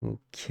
Ok.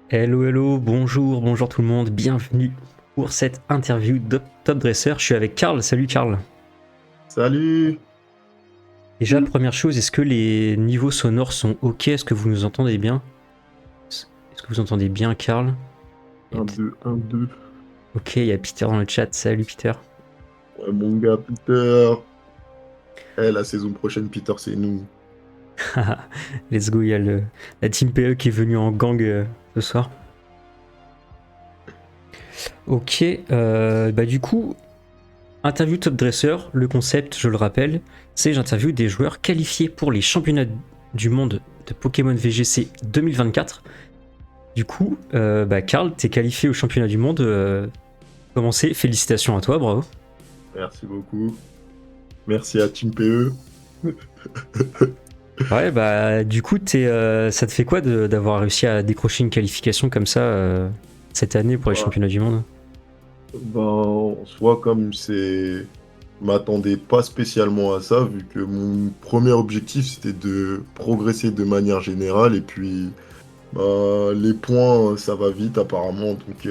Hello, hello, bonjour tout le monde, bienvenue pour cette interview de Top Dresser. Je suis avec Karl, salut Karl. Salut! Déjà, première chose, est-ce que les niveaux sonores sont ok? Est-ce que vous nous entendez bien? Est-ce que vous entendez bien Karl? Il y a 1, peut-être- 2, 1, 2. Ok, il y a Peter dans le chat, salut Peter. Ouais, mon gars, Peter. La saison prochaine, Peter, c'est nous. Let's go, il y a la team PE qui est venue en gang ce soir. Ok, bah du coup, interview Top Dresser, le concept, je le rappelle, c'est j'interviewe des joueurs qualifiés pour les championnats du monde de Pokémon VGC 2024. Du coup, bah Karl, t'es qualifié au championnat du monde. Comment c'est? Félicitations à toi, bravo. Merci beaucoup. Merci à Team PE. Ouais, bah du coup, ça te fait quoi d'avoir réussi à décrocher une qualification comme ça cette année pour les Bah, championnats du monde? en soi, comme c'est. Je m'attendais pas spécialement à ça, vu que mon premier objectif, c'était de progresser de manière générale. Et puis, bah, les points, ça va vite, apparemment. Donc,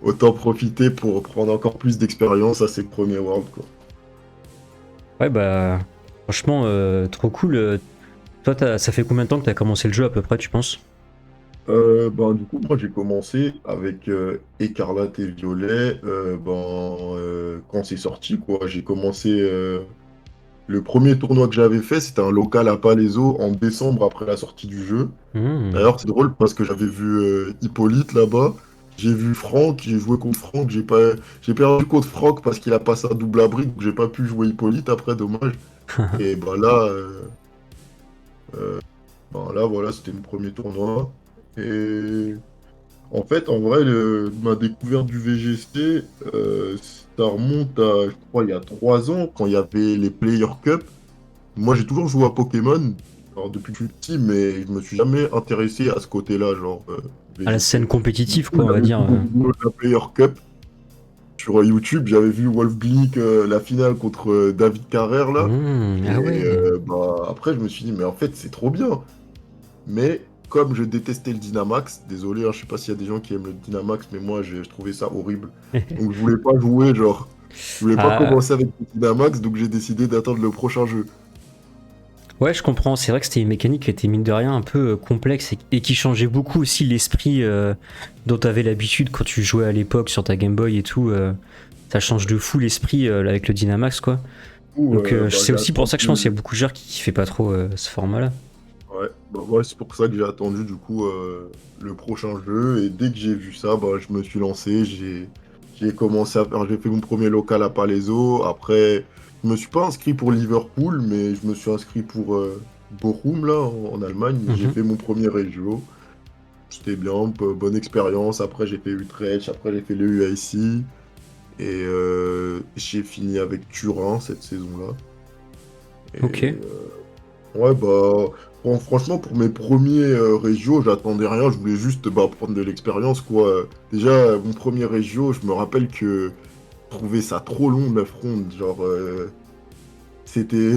autant profiter pour prendre encore plus d'expérience à ces premiers Worlds, quoi. Ouais, bah franchement, trop cool. Toi, ça fait combien de temps que t'as commencé le jeu à peu près, tu penses? Du coup, moi j'ai commencé avec Écarlate et Violet quand c'est sorti, quoi. J'ai commencé. Le premier tournoi que j'avais fait, c'était un local à Palaiso en décembre après la sortie du jeu. Hmm. D'ailleurs, c'est drôle parce que j'avais vu Hippolyte là-bas. J'ai vu Franck, j'ai joué contre Franck. J'ai perdu contre Franck parce qu'il a passé un double abri, donc j'ai pas pu jouer Hippolyte après, dommage. Et là, voilà, c'était mon premier tournoi. Et. En fait, en vrai, ma découverte du VGC, ça remonte à, je crois, il y a 3 ans, quand il y avait les Player Cup. Moi, j'ai toujours joué à Pokémon, alors depuis que je suis petit, mais je me suis jamais intéressé à ce côté-là, genre À la scène VGC. Du compétitive, coup, quoi, on va j'avais dire. vu des vidéos de la Player Cup sur YouTube. J'avais vu Wolf Blink, la finale contre David Carrère, là. Ah Et ouais. après, je me suis dit, mais en fait, c'est trop bien. Mais comme je détestais le Dynamax, désolé, hein, je sais pas s'il y a des gens qui aiment le Dynamax, mais moi je trouvais ça horrible. Donc je voulais pas jouer, genre, je voulais pas Ah, commencer avec le Dynamax, donc j'ai décidé d'attendre le prochain jeu. ouais, je comprends. C'est vrai que c'était une mécanique qui était mine de rien un peu complexe et qui changeait beaucoup aussi l'esprit dont tu avais l'habitude quand tu jouais à l'époque sur ta Game Boy et tout. Ça change de fou l'esprit avec le Dynamax, quoi. Du coup, Donc c'est j'ai aussi pour ça que je pense qu'il y a attendu. beaucoup de joueurs qui kiffaient pas trop ce format-là. Ouais, ouais, c'est pour ça que j'ai attendu du coup le prochain jeu. Et dès que j'ai vu ça, je me suis lancé. J'ai commencé à faire. J'ai fait mon premier local à Palaiso. Après, je me suis pas inscrit pour Liverpool, mais je me suis inscrit pour Bochum là en Allemagne. J'ai Mhm. fait mon premier régio. C'était bien, bonne expérience. Après, j'ai fait Utrecht. Après, j'ai fait le UIC. Et j'ai fini avec Turin cette saison-là. Et Ok. Ouais, bah, bon, franchement, pour mes premiers régios, j'attendais rien, je voulais juste bah, prendre de l'expérience, quoi. Déjà, mon premier régio, je me rappelle que je trouvais ça trop long, 9 rondes. Genre, c'était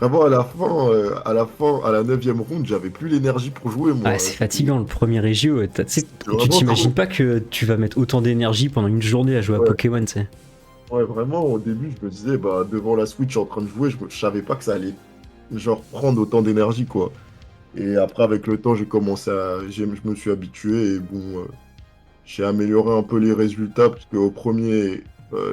vraiment à la fin, à la 9e ronde, j'avais plus l'énergie pour jouer, Ah, moi. c'est fatigant le premier régio. Tu sais, C'était tu vraiment t'imagines trop. pas que tu vas mettre autant d'énergie pendant une journée à jouer à Ouais, Pokémon, tu sais. ouais, vraiment, au début, je me disais, bah, devant la Switch en train de jouer, je savais pas que ça allait, genre, prendre autant d'énergie, quoi. Et après, avec le temps, je me suis habitué et bon, j'ai amélioré un peu les résultats parce qu'au premier,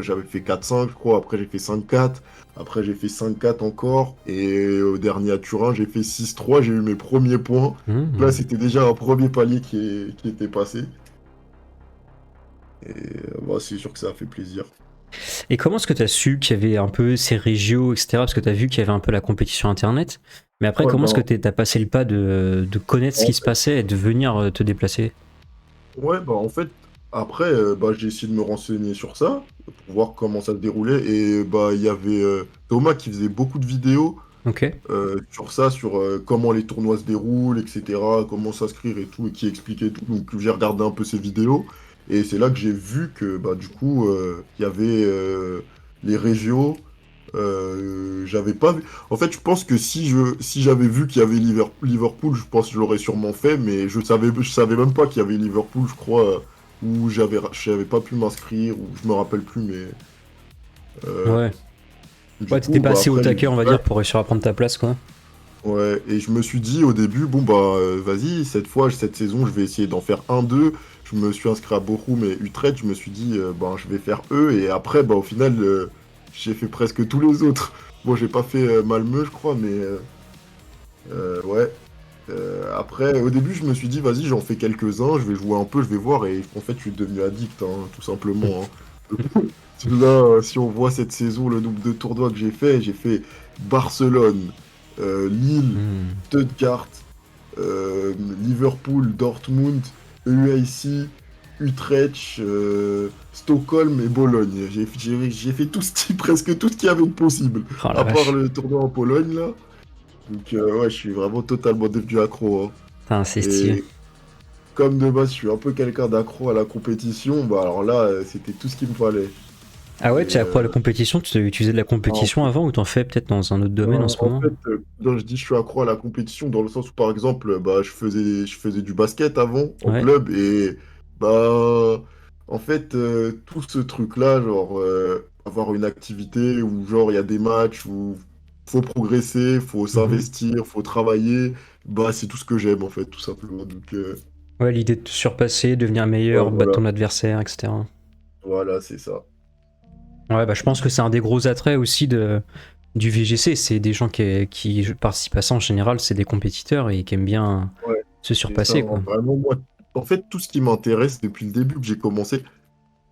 j'avais fait 4-5, je crois. Après, j'ai fait 5-4. Après, j'ai fait 5-4 encore. Et au dernier à Turin, j'ai fait 6-3. J'ai eu mes premiers points. Donc là, Mhm. c'était déjà un premier palier qui était passé. Et bah, c'est sûr que ça a fait plaisir. Et comment est-ce que tu as su qu'il y avait un peu ces régios, etc. Parce que tu as vu qu'il y avait un peu la compétition internet. Mais après, Ouais, comment est-ce que ben, tu as passé le pas de connaître ce en qui se passait et de venir te déplacer? Ouais, bah en fait, après, bah, j'ai essayé de me renseigner sur ça pour voir comment ça se déroulait. Et bah, il y avait Thomas qui faisait beaucoup de vidéos Ok. sur ça, sur comment les tournois se déroulent, etc., comment s'inscrire et tout, et qui expliquait tout. Donc j'ai regardé un peu ses vidéos. Et c'est là que j'ai vu que bah, du coup, il y avait les régios. J'avais pas vu. En fait, je pense que si j'avais vu qu'il y avait Liverpool, je pense que je l'aurais sûrement fait, mais je savais même pas qu'il y avait Liverpool, je crois, où j'avais pas pu m'inscrire, ou je me rappelle plus, mais euh, Ouais. du Ouais, t'étais coup, pas bah assez au après j'ai taquet, dit on va ouais, dire, pour réussir à prendre ta place, quoi. ouais, et je me suis dit au début, bon bah vas-y, cette saison, je vais essayer d'en faire un, deux. Je me suis inscrit à Bochum et Utrecht, je me suis dit, bah, je vais faire eux, et après, bah au final, j'ai fait presque tous les autres. Bon, j'ai pas fait Malmö, je crois, mais ouais. Après, au début, je me suis dit, vas-y, j'en fais quelques-uns, je vais jouer un peu, je vais voir, et en fait, je suis devenu addict, hein, tout simplement, hein. Là, si on voit cette saison, le nombre de tournois que j'ai fait Barcelone, Lille, Hmm. Stuttgart, Liverpool, Dortmund, EUIC, Utrecht, Stockholm et Bologne. J'ai fait presque tout ce qu'il y avait de possible, Oh la à part vache. le tournoi en Pologne, là. Donc, ouais, je suis vraiment totalement devenu accro, hein. Putain, c'est stylé. Et comme de base, je suis un peu quelqu'un d'accro à la compétition, bah alors là, c'était tout ce qu'il me fallait. Ah ouais, Et tu as appris à la compétition, tu faisais de la en, compétition avant ou t'en fais peut-être dans un autre domaine en ce en moment? fait, quand je dis je suis accro à la compétition, dans le sens où, par exemple, bah, je faisais du basket avant, en Ouais. club, et bah, en fait, tout ce truc-là, genre, avoir une activité où, genre, il y a des matchs où faut progresser, faut Mhm. s'investir, faut travailler, bah, c'est tout ce que j'aime, en fait, tout simplement. Donc, Ouais, l'idée de te surpasser, devenir ouais, meilleur, battre voilà, ton adversaire, etc. voilà, c'est ça. Ouais, bah je Et pense que du c'est un des gros attraits aussi du VGC. C'est des gens qui participent à ça en général, c'est des compétiteurs et qui aiment bien Ouais, se c'est ça, surpasser, hein. quoi. Vraiment, moi, en fait, tout ce qui m'intéresse depuis le début que j'ai commencé,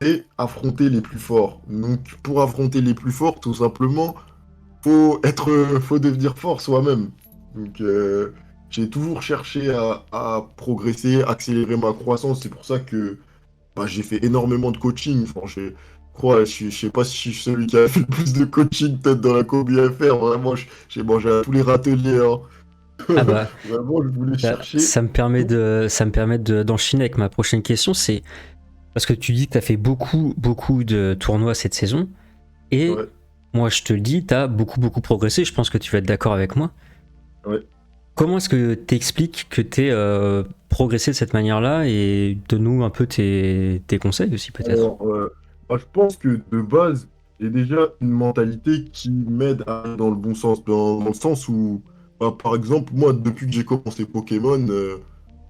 c'est affronter les plus forts. Donc, pour affronter les plus forts, tout simplement, faut devenir fort soi-même. Donc, j'ai toujours cherché à progresser, accélérer ma croissance. C'est pour ça que bah, j'ai fait énormément de coaching. Enfin, je crois, je sais pas si je suis celui qui a fait le plus de coaching peut-être dans la combi FR. Vraiment, j'ai mangé à tous les râteliers, hein. Ah bah, Vraiment, je voulais chercher tout. ça me permet d'enchaîner avec ma prochaine question. C'est parce que tu dis que tu as fait beaucoup de tournois cette saison. Et Ouais, moi, je te le dis, tu as beaucoup progressé. Je pense que tu vas être d'accord avec moi. ouais. Comment est-ce que tu expliques que tu es progressé de cette manière-là et donne-nous un peu tes conseils aussi, peut-être. Alors, bah, je pense que de base, j'ai déjà une mentalité qui m'aide à aller dans le bon sens, dans le sens où, bah, par exemple, moi, depuis que j'ai commencé Pokémon,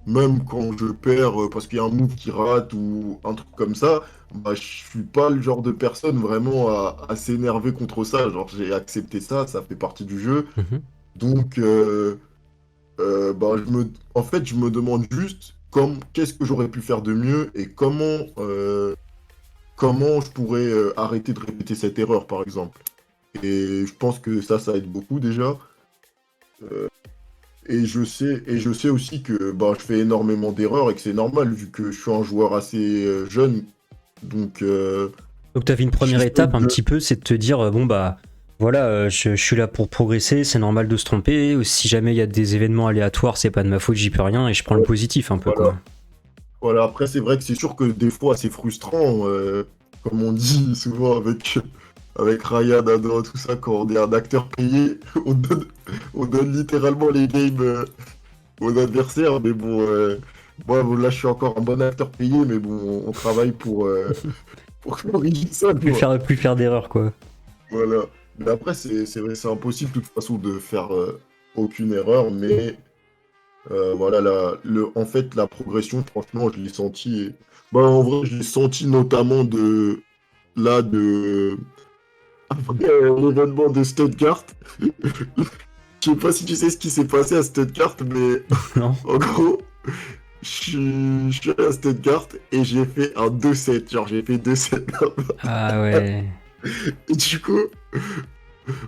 même quand je perds parce qu'il y a un move qui rate ou un truc comme ça, bah, je suis pas le genre de personne vraiment à s'énerver contre ça. Genre, j'ai accepté ça, ça fait partie du jeu. Mhm. Donc, bah, en fait, je me demande juste qu'est-ce que j'aurais pu faire de mieux et comment je pourrais arrêter de répéter cette erreur, par exemple. Et je pense que ça aide beaucoup déjà. Euh, et je sais aussi que bah, je fais énormément d'erreurs et que c'est normal vu que je suis un joueur assez jeune. Donc, Donc, tu avais une première j'essaie étape un de... petit peu, c'est de te dire bon, bah, Voilà, je suis là pour progresser, c'est normal de se tromper. Si jamais il y a des événements aléatoires, c'est pas de ma faute, j'y peux rien et je prends le Ouais, positif un peu, voilà. quoi. Voilà, après, c'est vrai que c'est sûr que des fois, c'est frustrant, comme on dit souvent avec Ryan, Adam, tout ça, quand on est un acteur payé, on donne littéralement les games aux adversaires. Mais bon, moi, bon, là, je suis encore un bon acteur payé, mais bon, on travaille pour corriger ça, quoi. Plus faire d'erreurs, quoi. Voilà. Mais après, c'est impossible, de toute façon, de faire aucune erreur, mais voilà, en fait, la progression, franchement, je l'ai senti. Bah, en vrai, je l'ai senti notamment de après l'événement de Stuttgart. Je sais pas si tu sais ce qui s'est passé à Stuttgart, mais Non? en gros, je suis allé à Stuttgart et j'ai fait un 2-7. Genre, j'ai fait 2-7. Ah ouais. Et du coup,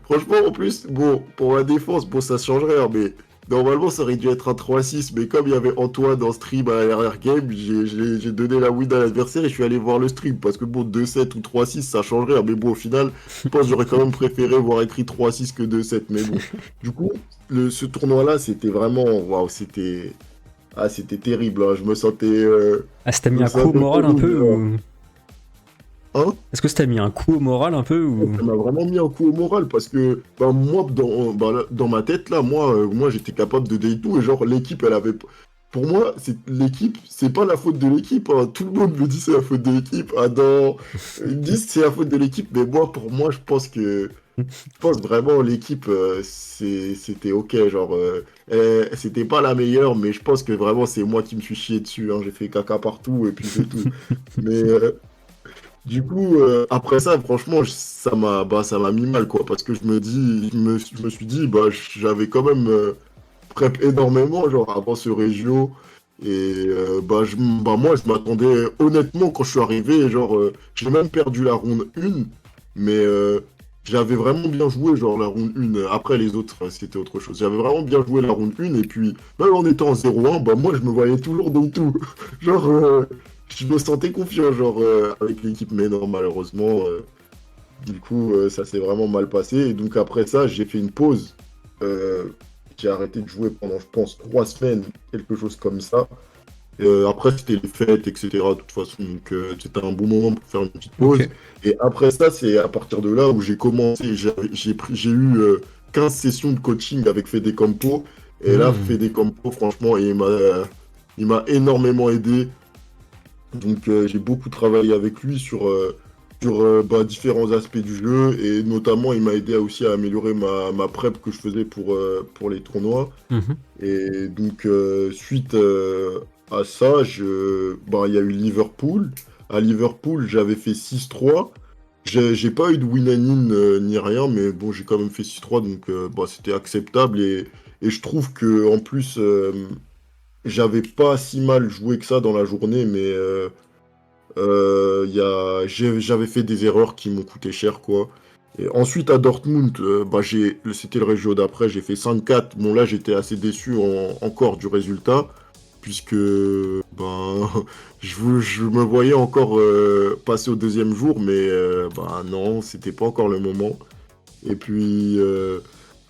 franchement, en plus, bon, pour la défense, bon, ça change rien, mais normalement, ça aurait dû être un 3-6, mais comme il y avait Antoine en stream à l'arrière game, j'ai donné la win à l'adversaire et je suis allé voir le stream, parce que bon, 2-7 ou 3-6, ça change rien, mais bon, au final, je pense que j'aurais quand même préféré voir écrit 3-6 que 2-7, mais bon. Du coup, ce tournoi-là, c'était vraiment, waouh, c'était terrible, hein. Ah, ça t'a Je mis me un coup au sentais moral un peu horrible, ou... hein. Est-ce que ça t'a mis un coup au moral un peu ou... Ça m'a vraiment mis un coup au moral parce que bah, moi, dans ma tête, là, moi j'étais capable de day tout et genre l'équipe, elle avait. Pour moi, l'équipe, c'est pas la faute de l'équipe, hein. Tout le monde me dit c'est la faute de l'équipe. Ah non, ils me disent c'est la faute de l'équipe, mais moi, pour moi, je pense vraiment l'équipe, c'était ok. Genre, c'était pas la meilleure, mais je pense que vraiment c'est moi qui me suis chié dessus, hein. J'ai fait caca partout et puis c'est tout. Mais du coup, après ça, franchement, ça m'a mis mal, quoi, parce que je me suis dit, bah, j'avais quand même prep énormément, genre, avant ce régio, et bah, moi, je m'attendais, honnêtement, quand je suis arrivé, genre, j'ai même perdu la ronde 1, mais j'avais vraiment bien joué, genre, la ronde 1, après les autres, c'était autre chose. J'avais vraiment bien joué la ronde 1, et puis, même en étant en 0-1, bah, moi, je me voyais toujours dans tout. Genre, je me sentais confiant, genre, avec l'équipe, mais non, malheureusement, du coup, ça s'est vraiment mal passé. Et donc, après ça, j'ai fait une pause. Euh, j'ai arrêté de jouer pendant, je pense, 3 semaines, quelque chose comme ça. Après, c'était les fêtes, etc. De toute façon, donc c'était un bon moment pour faire une petite pause. Ok. Et après ça, c'est à partir de là où j'ai commencé. J'ai eu 15 sessions de coaching avec Fede Campo. Et là, Hmm. Fede Campo, franchement, il m'a énormément aidé. Donc j'ai beaucoup travaillé avec lui sur bah, différents aspects du jeu et notamment il m'a aidé aussi à améliorer ma prep que je faisais pour les tournois. Mhm. Et donc suite à ça, bah, il y a eu Liverpool. À Liverpool, j'avais fait 6-3. J'ai pas eu de win and in ni rien, mais bon, j'ai quand même fait 6-3, donc bah, c'était acceptable. Et je trouve que en plus, j'avais pas si mal joué que ça dans la journée, mais j'avais fait des erreurs qui m'ont coûté cher, quoi. Et ensuite, à Dortmund, bah, c'était le régio d'après, j'ai fait 5-4. Bon, là, j'étais assez déçu encore du résultat, puisque ben, je me voyais encore passer au deuxième jour, mais bah, non, c'était pas encore le moment. Et puis,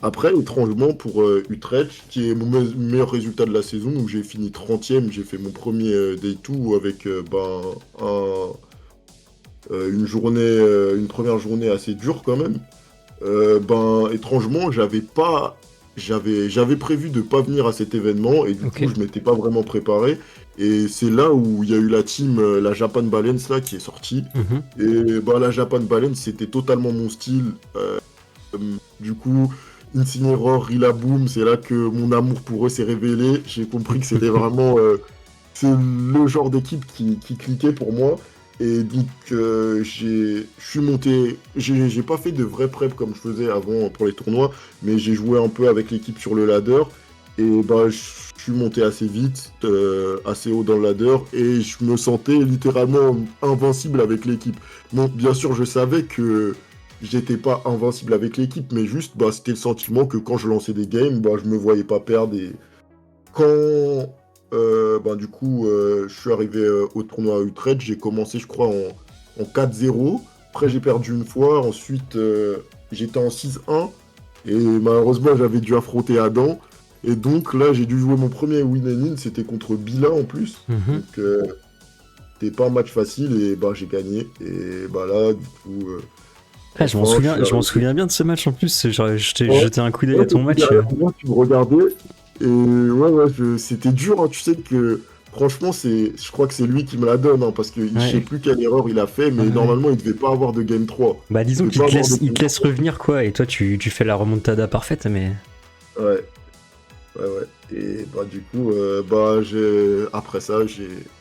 après, étrangement, pour Utrecht, qui est mon meilleur résultat de la saison, où j'ai fini 30e, j'ai fait mon premier day 2 avec ben, une première journée assez dure quand même. Ben, étrangement, j'avais prévu de pas venir à cet événement et du Ok. coup, je m'étais pas vraiment préparé. Et c'est là où il y a eu la team, la Japan Balance là, qui est sortie. Mhm. Et ben, la Japan Balance, c'était totalement mon style. Du coup, Incineroar, Rillaboom, c'est là que mon amour pour eux s'est révélé. J'ai compris que c'était vraiment c'est le genre d'équipe qui cliquait pour moi. Et donc, je suis monté. J'ai pas fait de vrai prep comme je faisais avant pour les tournois, mais j'ai joué un peu avec l'équipe sur le ladder. Et bah, je suis monté assez vite, assez haut dans le ladder, et je me sentais littéralement invincible avec l'équipe. Bon, bien sûr, je savais que j'étais pas invincible avec l'équipe, mais juste, bah, c'était le sentiment que quand je lançais des games, bah, je me voyais pas perdre. Et quand, bah, du coup, je suis arrivé au tournoi à Utrecht, j'ai commencé, je crois, en 4-0. Après, j'ai perdu une fois. Ensuite, j'étais en 6-1 et malheureusement j'avais dû affronter Adam. Et donc là j'ai dû jouer mon premier win-in, c'était contre Bila en plus. Mhm. Donc c'était pas un match facile et bah j'ai gagné. Et bah là du coup Ah, enfin je suis je m'en arrivé. souviens bien de ce match en plus. Je t'ai Ouais, jeté un coup d'œil ouais, à ton t'étais match. derrière moi, tu me regardais. Et ouais, c'était dur, hein. Tu sais que franchement, je crois que c'est lui qui me la donne, hein, parce que je sais Ouais, plus quelle erreur il a fait, mais ouais. normalement, il devait pas avoir de game 3. Bah, Il disons devait pas avoir de il game te laisse 3. revenir, quoi, et toi, tu fais la remontada parfaite, mais. Ouais, ouais. Et bah, du coup, bah, après ça,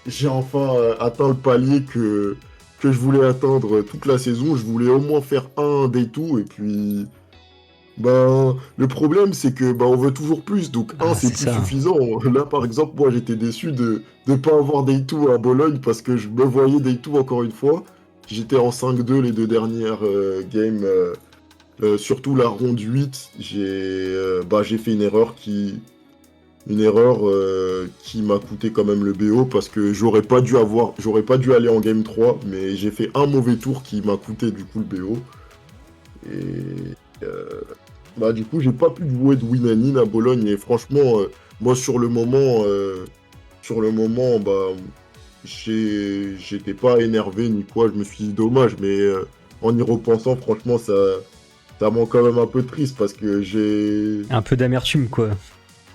j'ai enfin atteint le palier que je voulais atteindre toute la saison. Je voulais au moins faire un day 2, et puis. Ben, le problème, c'est que on veut toujours plus, donc un, Ah, c'est c'est plus ça. suffisant. Là, par exemple, moi, j'étais déçu de ne pas avoir Day2 à Bologne parce que je me voyais Day2 encore une fois. J'étais en 5-2 les deux dernières games, surtout la ronde 8. J'ai fait une erreur qui m'a coûté quand même le BO parce que j'aurais pas dû aller en game 3, mais j'ai fait un mauvais tour qui m'a coûté du coup le BO. Et bah, du coup, j'ai pas pu jouer de win à Bologne. Et franchement, moi, sur le moment, bah, j'étais pas énervé ni quoi. Je me suis dit dommage, mais en y repensant, franchement, ça rend quand même un peu triste parce que Un peu d'amertume, quoi.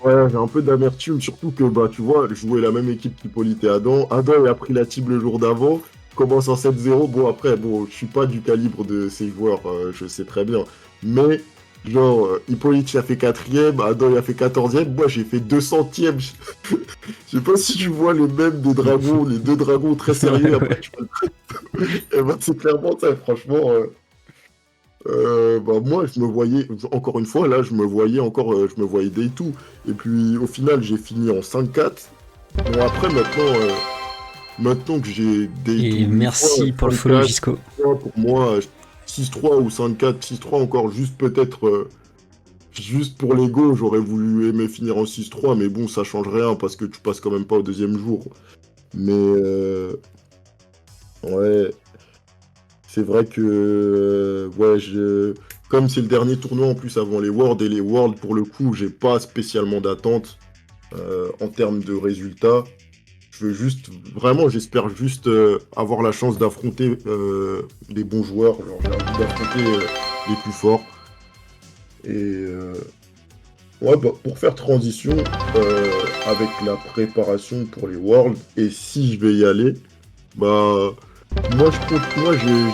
ouais, j'ai un peu d'amertume. Surtout que, bah, tu vois, je jouais la même équipe qu'Hippolyte et Adam. Adam, il a pris la team le jour d'avant. Commence en 7-0. Bon, après, bon, je suis pas du calibre de ces joueurs, je sais très bien. Mais genre, Hippolyte il a fait quatrième, Adam il a fait 14e, moi j'ai fait 200e. Je sais pas si tu vois les mêmes des dragons, les deux dragons très sérieux, Ouais, après ouais. tu vois et ben, c'est clairement ça, franchement. Bah, moi je me voyais, encore une fois, là je me voyais encore, je me voyais day 2. Et puis au final j'ai fini en 5-4. Bon après maintenant que j'ai day 2 Et une fois, merci pour le follow, 5-4, Gisco. pour moi, 6-3 ou 5-4, 6-3 encore, juste peut-être. Juste pour l'ego, j'aurais voulu aimer finir en 6-3, mais bon, ça change rien parce que tu passes quand même pas au deuxième jour. Mais ouais, c'est vrai que ouais, comme c'est le dernier tournoi en plus avant les Worlds, et les Worlds pour le coup, j'ai pas spécialement d'attente en termes de résultats. Je veux juste, vraiment, j'espère juste avoir la chance d'affronter des bons joueurs. Genre, j'ai envie d'affronter les plus forts. Et ouais, bah, pour faire transition avec la préparation pour les Worlds, et si je vais y aller, bah moi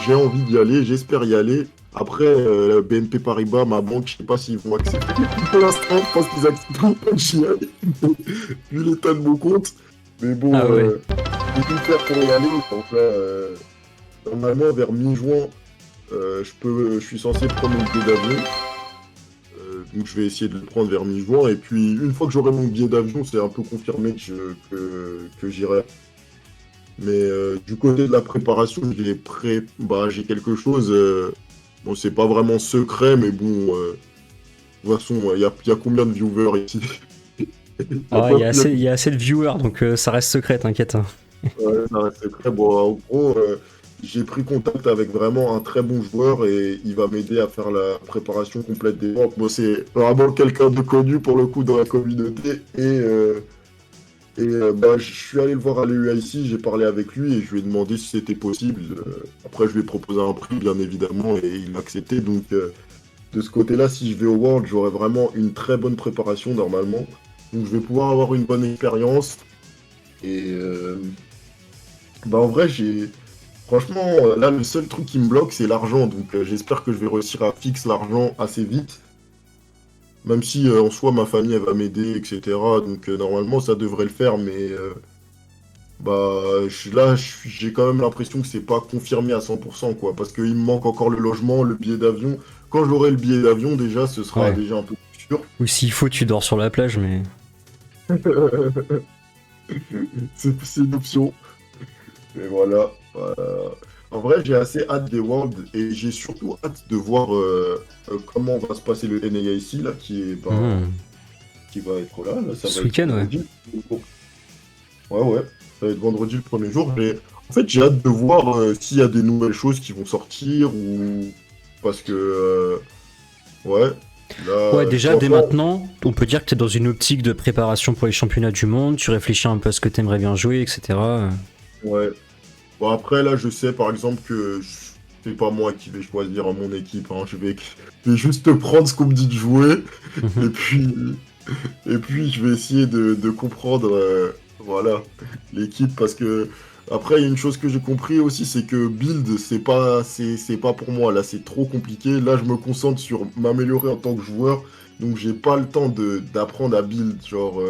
j'ai envie d'y aller, j'espère y aller. Après, BNP Paribas, ma banque, je sais pas s'ils vont accepter. Pour l'instant, je pense qu'ils accepteront pas que j'y aille, vu l'état de mon compte. Mais bon, Ah ouais. je vais tout faire pour y aller. Donc là, normalement, vers mi-juin, je suis censé prendre mon billet d'avion. Donc je vais essayer de le prendre vers mi-juin. Et puis une fois que j'aurai mon billet d'avion, c'est un peu confirmé que j'irai. Mais du côté de la préparation, j'ai quelque chose. Bon, c'est pas vraiment secret, mais bon, de toute façon, il y a combien de viewers ici? Il y a Ah, pas, il y a- il y a assez de viewers, donc ça reste secret, t'inquiète, hein. ouais, ça reste secret. Bon, en gros, j'ai pris contact avec vraiment un très bon joueur et il va m'aider à faire la préparation complète des banques. Moi, c'est vraiment quelqu'un de connu pour le coup dans la communauté. Bah, je suis allé le voir à l'EUIC, j'ai parlé avec lui et je lui ai demandé si c'était possible. Après, je lui ai proposé un prix, bien évidemment, et il a accepté. Donc, de ce côté-là, si je vais au World, j'aurai vraiment une très bonne préparation normalement. Donc, je vais pouvoir avoir une bonne expérience. Et bah, en vrai, franchement, là, le seul truc qui me bloque, c'est l'argent. Donc, j'espère que je vais réussir à fixer l'argent assez vite. Même si en soi, ma famille, elle va m'aider, etc. Donc, normalement, ça devrait le faire, mais. Bah, j'ai quand même l'impression que c'est pas confirmé à 100%, quoi, parce qu'il me manque encore le logement, le billet d'avion. Quand j'aurai le billet d'avion, déjà, ce sera Ouais. déjà un peu plus sûr. Ou s'il faut, tu dors sur la plage, mais. C'est une option. Et voilà. En vrai, j'ai assez hâte des Worlds et j'ai surtout hâte de voir comment va se passer le NAIC, là, Hmm. qui va être là. Là, ça Ce va être week-end, ouais. vendredi. Ouais, ouais. Ça va être vendredi le premier jour. En fait, j'ai hâte de voir s'il y a des nouvelles choses qui vont sortir ou parce que Ouais, Ouais, là, je déjà, vois dès pas. maintenant, on peut dire que tu es dans une optique de préparation pour les championnats du monde, tu réfléchis un peu à ce que tu aimerais bien jouer, etc. Ouais. Bon, après, là, je sais, par exemple, que c'est pas moi qui vais choisir mon équipe, hein. Je vais juste prendre ce qu'on me dit de jouer, et Mhm. puis, et puis je vais essayer de comprendre, voilà, l'équipe, parce que, après, il y a une chose que j'ai compris aussi, c'est que build, c'est pas pour moi, là, c'est trop compliqué. Là, je me concentre sur m'améliorer en tant que joueur, donc j'ai pas le temps d'apprendre à build, genre,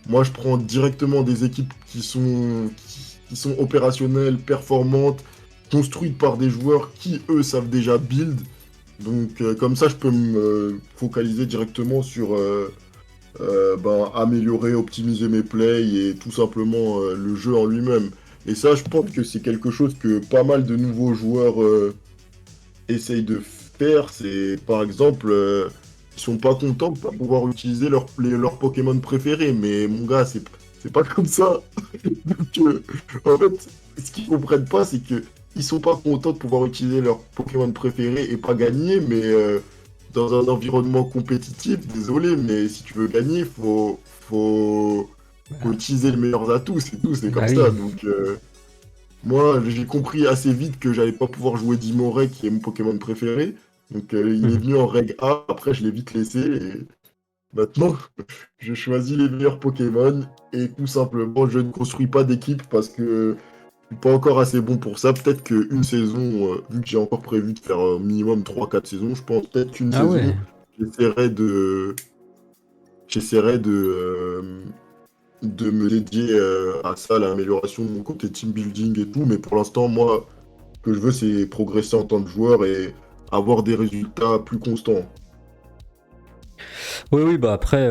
moi, je prends directement des équipes qui sont opérationnelles, performantes, construites par des joueurs qui, eux, savent déjà build. Donc, comme ça, je peux me focaliser directement sur ben, améliorer, optimiser mes plays et tout simplement le jeu en lui-même. Et ça, je pense que c'est quelque chose que pas mal de nouveaux joueurs essayent de faire. C'est, par exemple, ils sont pas contents de pas pouvoir utiliser leurs Pokémon préférés. Mais mon gars, c'est pas comme ça. Donc, en fait, ce qu'ils comprennent pas, c'est que ils sont pas contents de pouvoir utiliser leur Pokémon préféré et pas gagner, mais dans un environnement compétitif, désolé, mais si tu veux gagner, faut Bah, utiliser les meilleurs atouts, c'est tout, c'est bah comme oui. ça. Donc, moi, j'ai compris assez vite que j'allais pas pouvoir jouer Dimoré, qui est mon Pokémon préféré. Donc, il est Mhm. venu en règle A, après, je l'ai vite laissé, et maintenant, je choisis les meilleurs Pokémon et tout simplement, je ne construis pas d'équipe parce que je suis pas encore assez bon pour ça. Peut-être qu'une saison, vu que j'ai encore prévu de faire minimum 3 4 saisons, je pense peut-être qu'une Ah ouais. saison, j'essaierai de, j'essaierai de me dédier à ça, à l'amélioration de mon côté team building et tout. Mais pour l'instant, moi, ce que je veux, c'est progresser en tant que joueur et avoir des résultats plus constants. Oui, oui, bah après,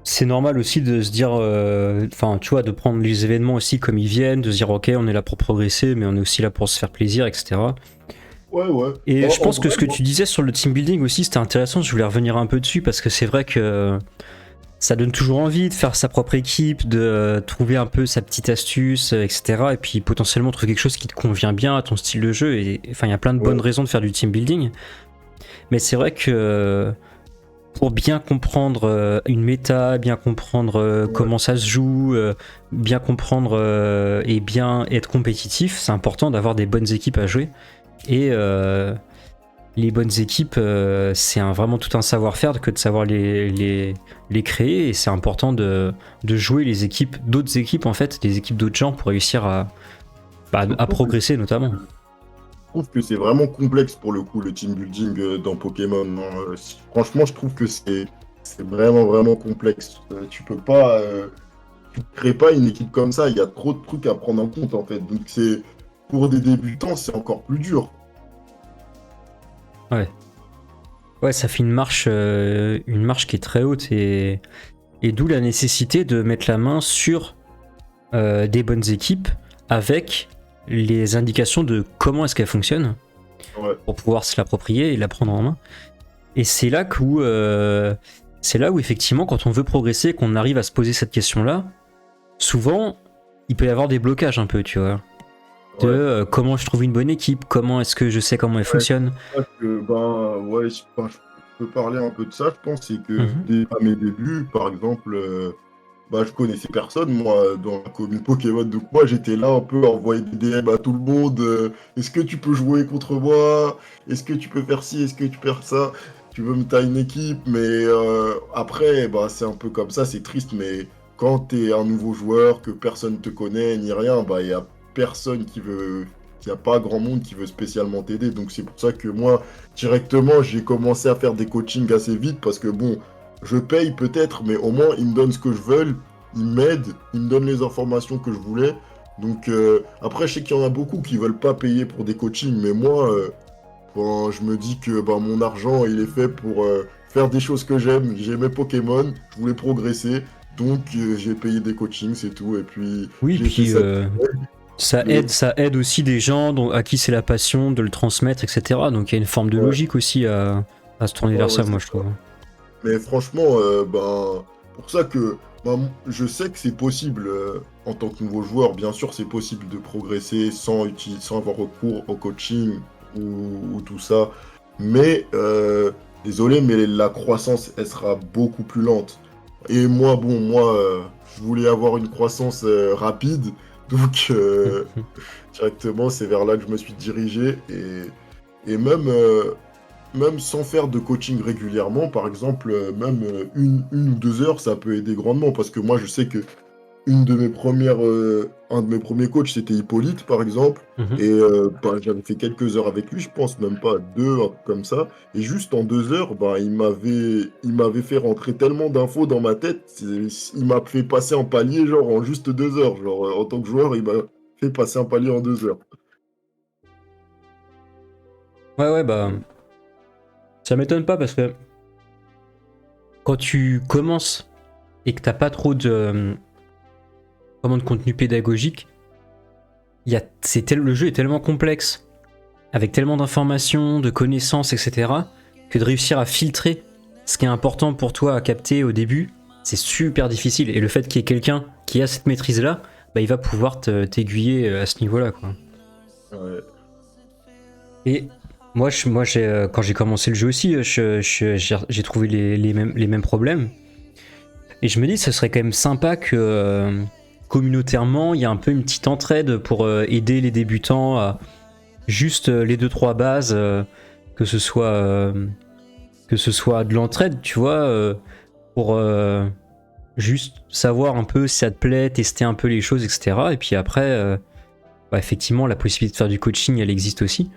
c'est normal aussi de se dire, enfin, tu vois, de prendre les événements aussi comme ils viennent, de se dire, ok, on est là pour progresser, mais on est aussi là pour se faire plaisir, etc. Ouais, ouais. Et je En pense que vrai, ce que tu disais sur le team building aussi, c'était intéressant, je voulais revenir un peu dessus, parce que c'est vrai que ça donne toujours envie de faire sa propre équipe, de trouver un peu sa petite astuce, etc. Et puis potentiellement trouver quelque chose qui te convient bien à ton style de jeu. Et enfin, il y a plein de bonnes ouais, raisons de faire du team building. Mais c'est vrai que pour bien comprendre une méta, bien comprendre ouais, comment ça se joue, bien comprendre et bien être compétitif, c'est important d'avoir des bonnes équipes à jouer. Et les bonnes équipes, c'est vraiment tout un savoir-faire que de savoir les créer. Et c'est important de jouer les équipes, d'autres équipes en fait, des équipes d'autres gens pour réussir à surtout que progresser notamment. je trouve que c'est vraiment complexe pour le coup le team building dans Pokémon, hein. Franchement, je trouve que c'est vraiment vraiment complexe. Tu peux pas tu crées pas une équipe comme ça, il y a trop de trucs à prendre en compte en fait. Donc c'est pour des débutants, c'est encore plus dur. Ouais. Ouais, ça fait une marche qui est très haute et d'où la nécessité de mettre la main sur des bonnes équipes avec les indications de comment est-ce qu'elles fonctionnent Ouais, pour pouvoir se l'approprier et la prendre en main. Et c'est là où effectivement, quand on veut progresser, qu'on arrive à se poser cette question-là, souvent, il peut y avoir des blocages un peu, tu vois. De ouais. comment je trouve une bonne équipe, comment est-ce que je sais comment elle Ouais, fonctionne. c'est pour ça que, ben, ouais, je peux parler un peu de ça, je pense, c'est que Mhm. à mes débuts, par exemple, bah, je connaissais personne, moi, dans la commune Pokémon, donc moi, j'étais là un peu à envoyer des DM à tout le monde, est-ce que tu peux jouer contre moi? Est-ce que tu peux faire ci? Est-ce que tu peux faire ça? Tu veux me tailler une équipe? Mais après, bah, c'est un peu comme ça, c'est triste, mais quand t'es un nouveau joueur, que personne te connaît, ni rien, bah, il y a personne qui veut il n'y a pas grand monde qui veut spécialement t'aider. Donc c'est pour ça que moi, directement, j'ai commencé à faire des coachings assez vite parce que bon, je paye peut-être, mais au moins ils me donnent ce que je veux, ils m'aident, ils me donnent les informations que je voulais. Donc après, je sais qu'il y en a beaucoup qui veulent pas payer pour des coachings, mais moi, ben, je me dis que ben, mon argent, il est fait pour faire des choses que j'aime. J'ai mes Pokémon, je voulais progresser, donc j'ai payé des coachings, c'est tout. Et puis Oui, j'ai fait puis ça. Le... ça aide aussi des gens à qui c'est la passion de le transmettre, etc. Donc il y a une forme de Ouais, logique aussi à se tourner ouais, vers ouais, ça, moi c'est je ça. trouve. Mais franchement, ben, pour ça que ben, je sais que c'est possible en tant que nouveau joueur, bien sûr, c'est possible de progresser sans avoir recours au coaching ou tout ça. Mais désolé, mais la croissance, elle sera beaucoup plus lente. Et moi, bon, je voulais avoir une croissance rapide, donc directement, c'est vers là que je me suis dirigé. Et même sans faire de coaching régulièrement, par exemple, même une ou 2 heures, ça peut aider grandement. Parce que moi, je sais que un de mes premiers coachs, c'était Hippolyte, par exemple. Mhm. Et bah, j'avais fait quelques heures avec lui, je pense même pas deux, un truc comme ça. Et juste en 2 heures, bah, il m'avait fait rentrer tellement d'infos dans ma tête. Il m'a fait passer un palier, genre en juste 2 heures. Genre, en tant que joueur, il m'a fait passer un palier en 2 heures. Ouais, ouais, bah, ça m'étonne pas parce que quand tu commences et que t'as pas trop de contenu pédagogique, le jeu est tellement complexe, avec tellement d'informations, de connaissances, etc., que de réussir à filtrer ce qui est important pour toi à capter au début, c'est super difficile. Et le fait qu'il y ait quelqu'un qui a cette maîtrise-là, bah, il va pouvoir t'aiguiller à ce niveau-là, quoi. Ouais, Et quand j'ai commencé le jeu aussi, j'ai trouvé les mêmes problèmes. Et je me dis, ce serait quand même sympa que communautairement, il y a un peu une petite entraide pour aider les débutants à juste les 2-3 bases, que ce soit de l'entraide, tu vois, pour juste savoir un peu si ça te plaît, tester un peu les choses, etc. Et puis après, bah, effectivement, la possibilité de faire du coaching, elle existe aussi.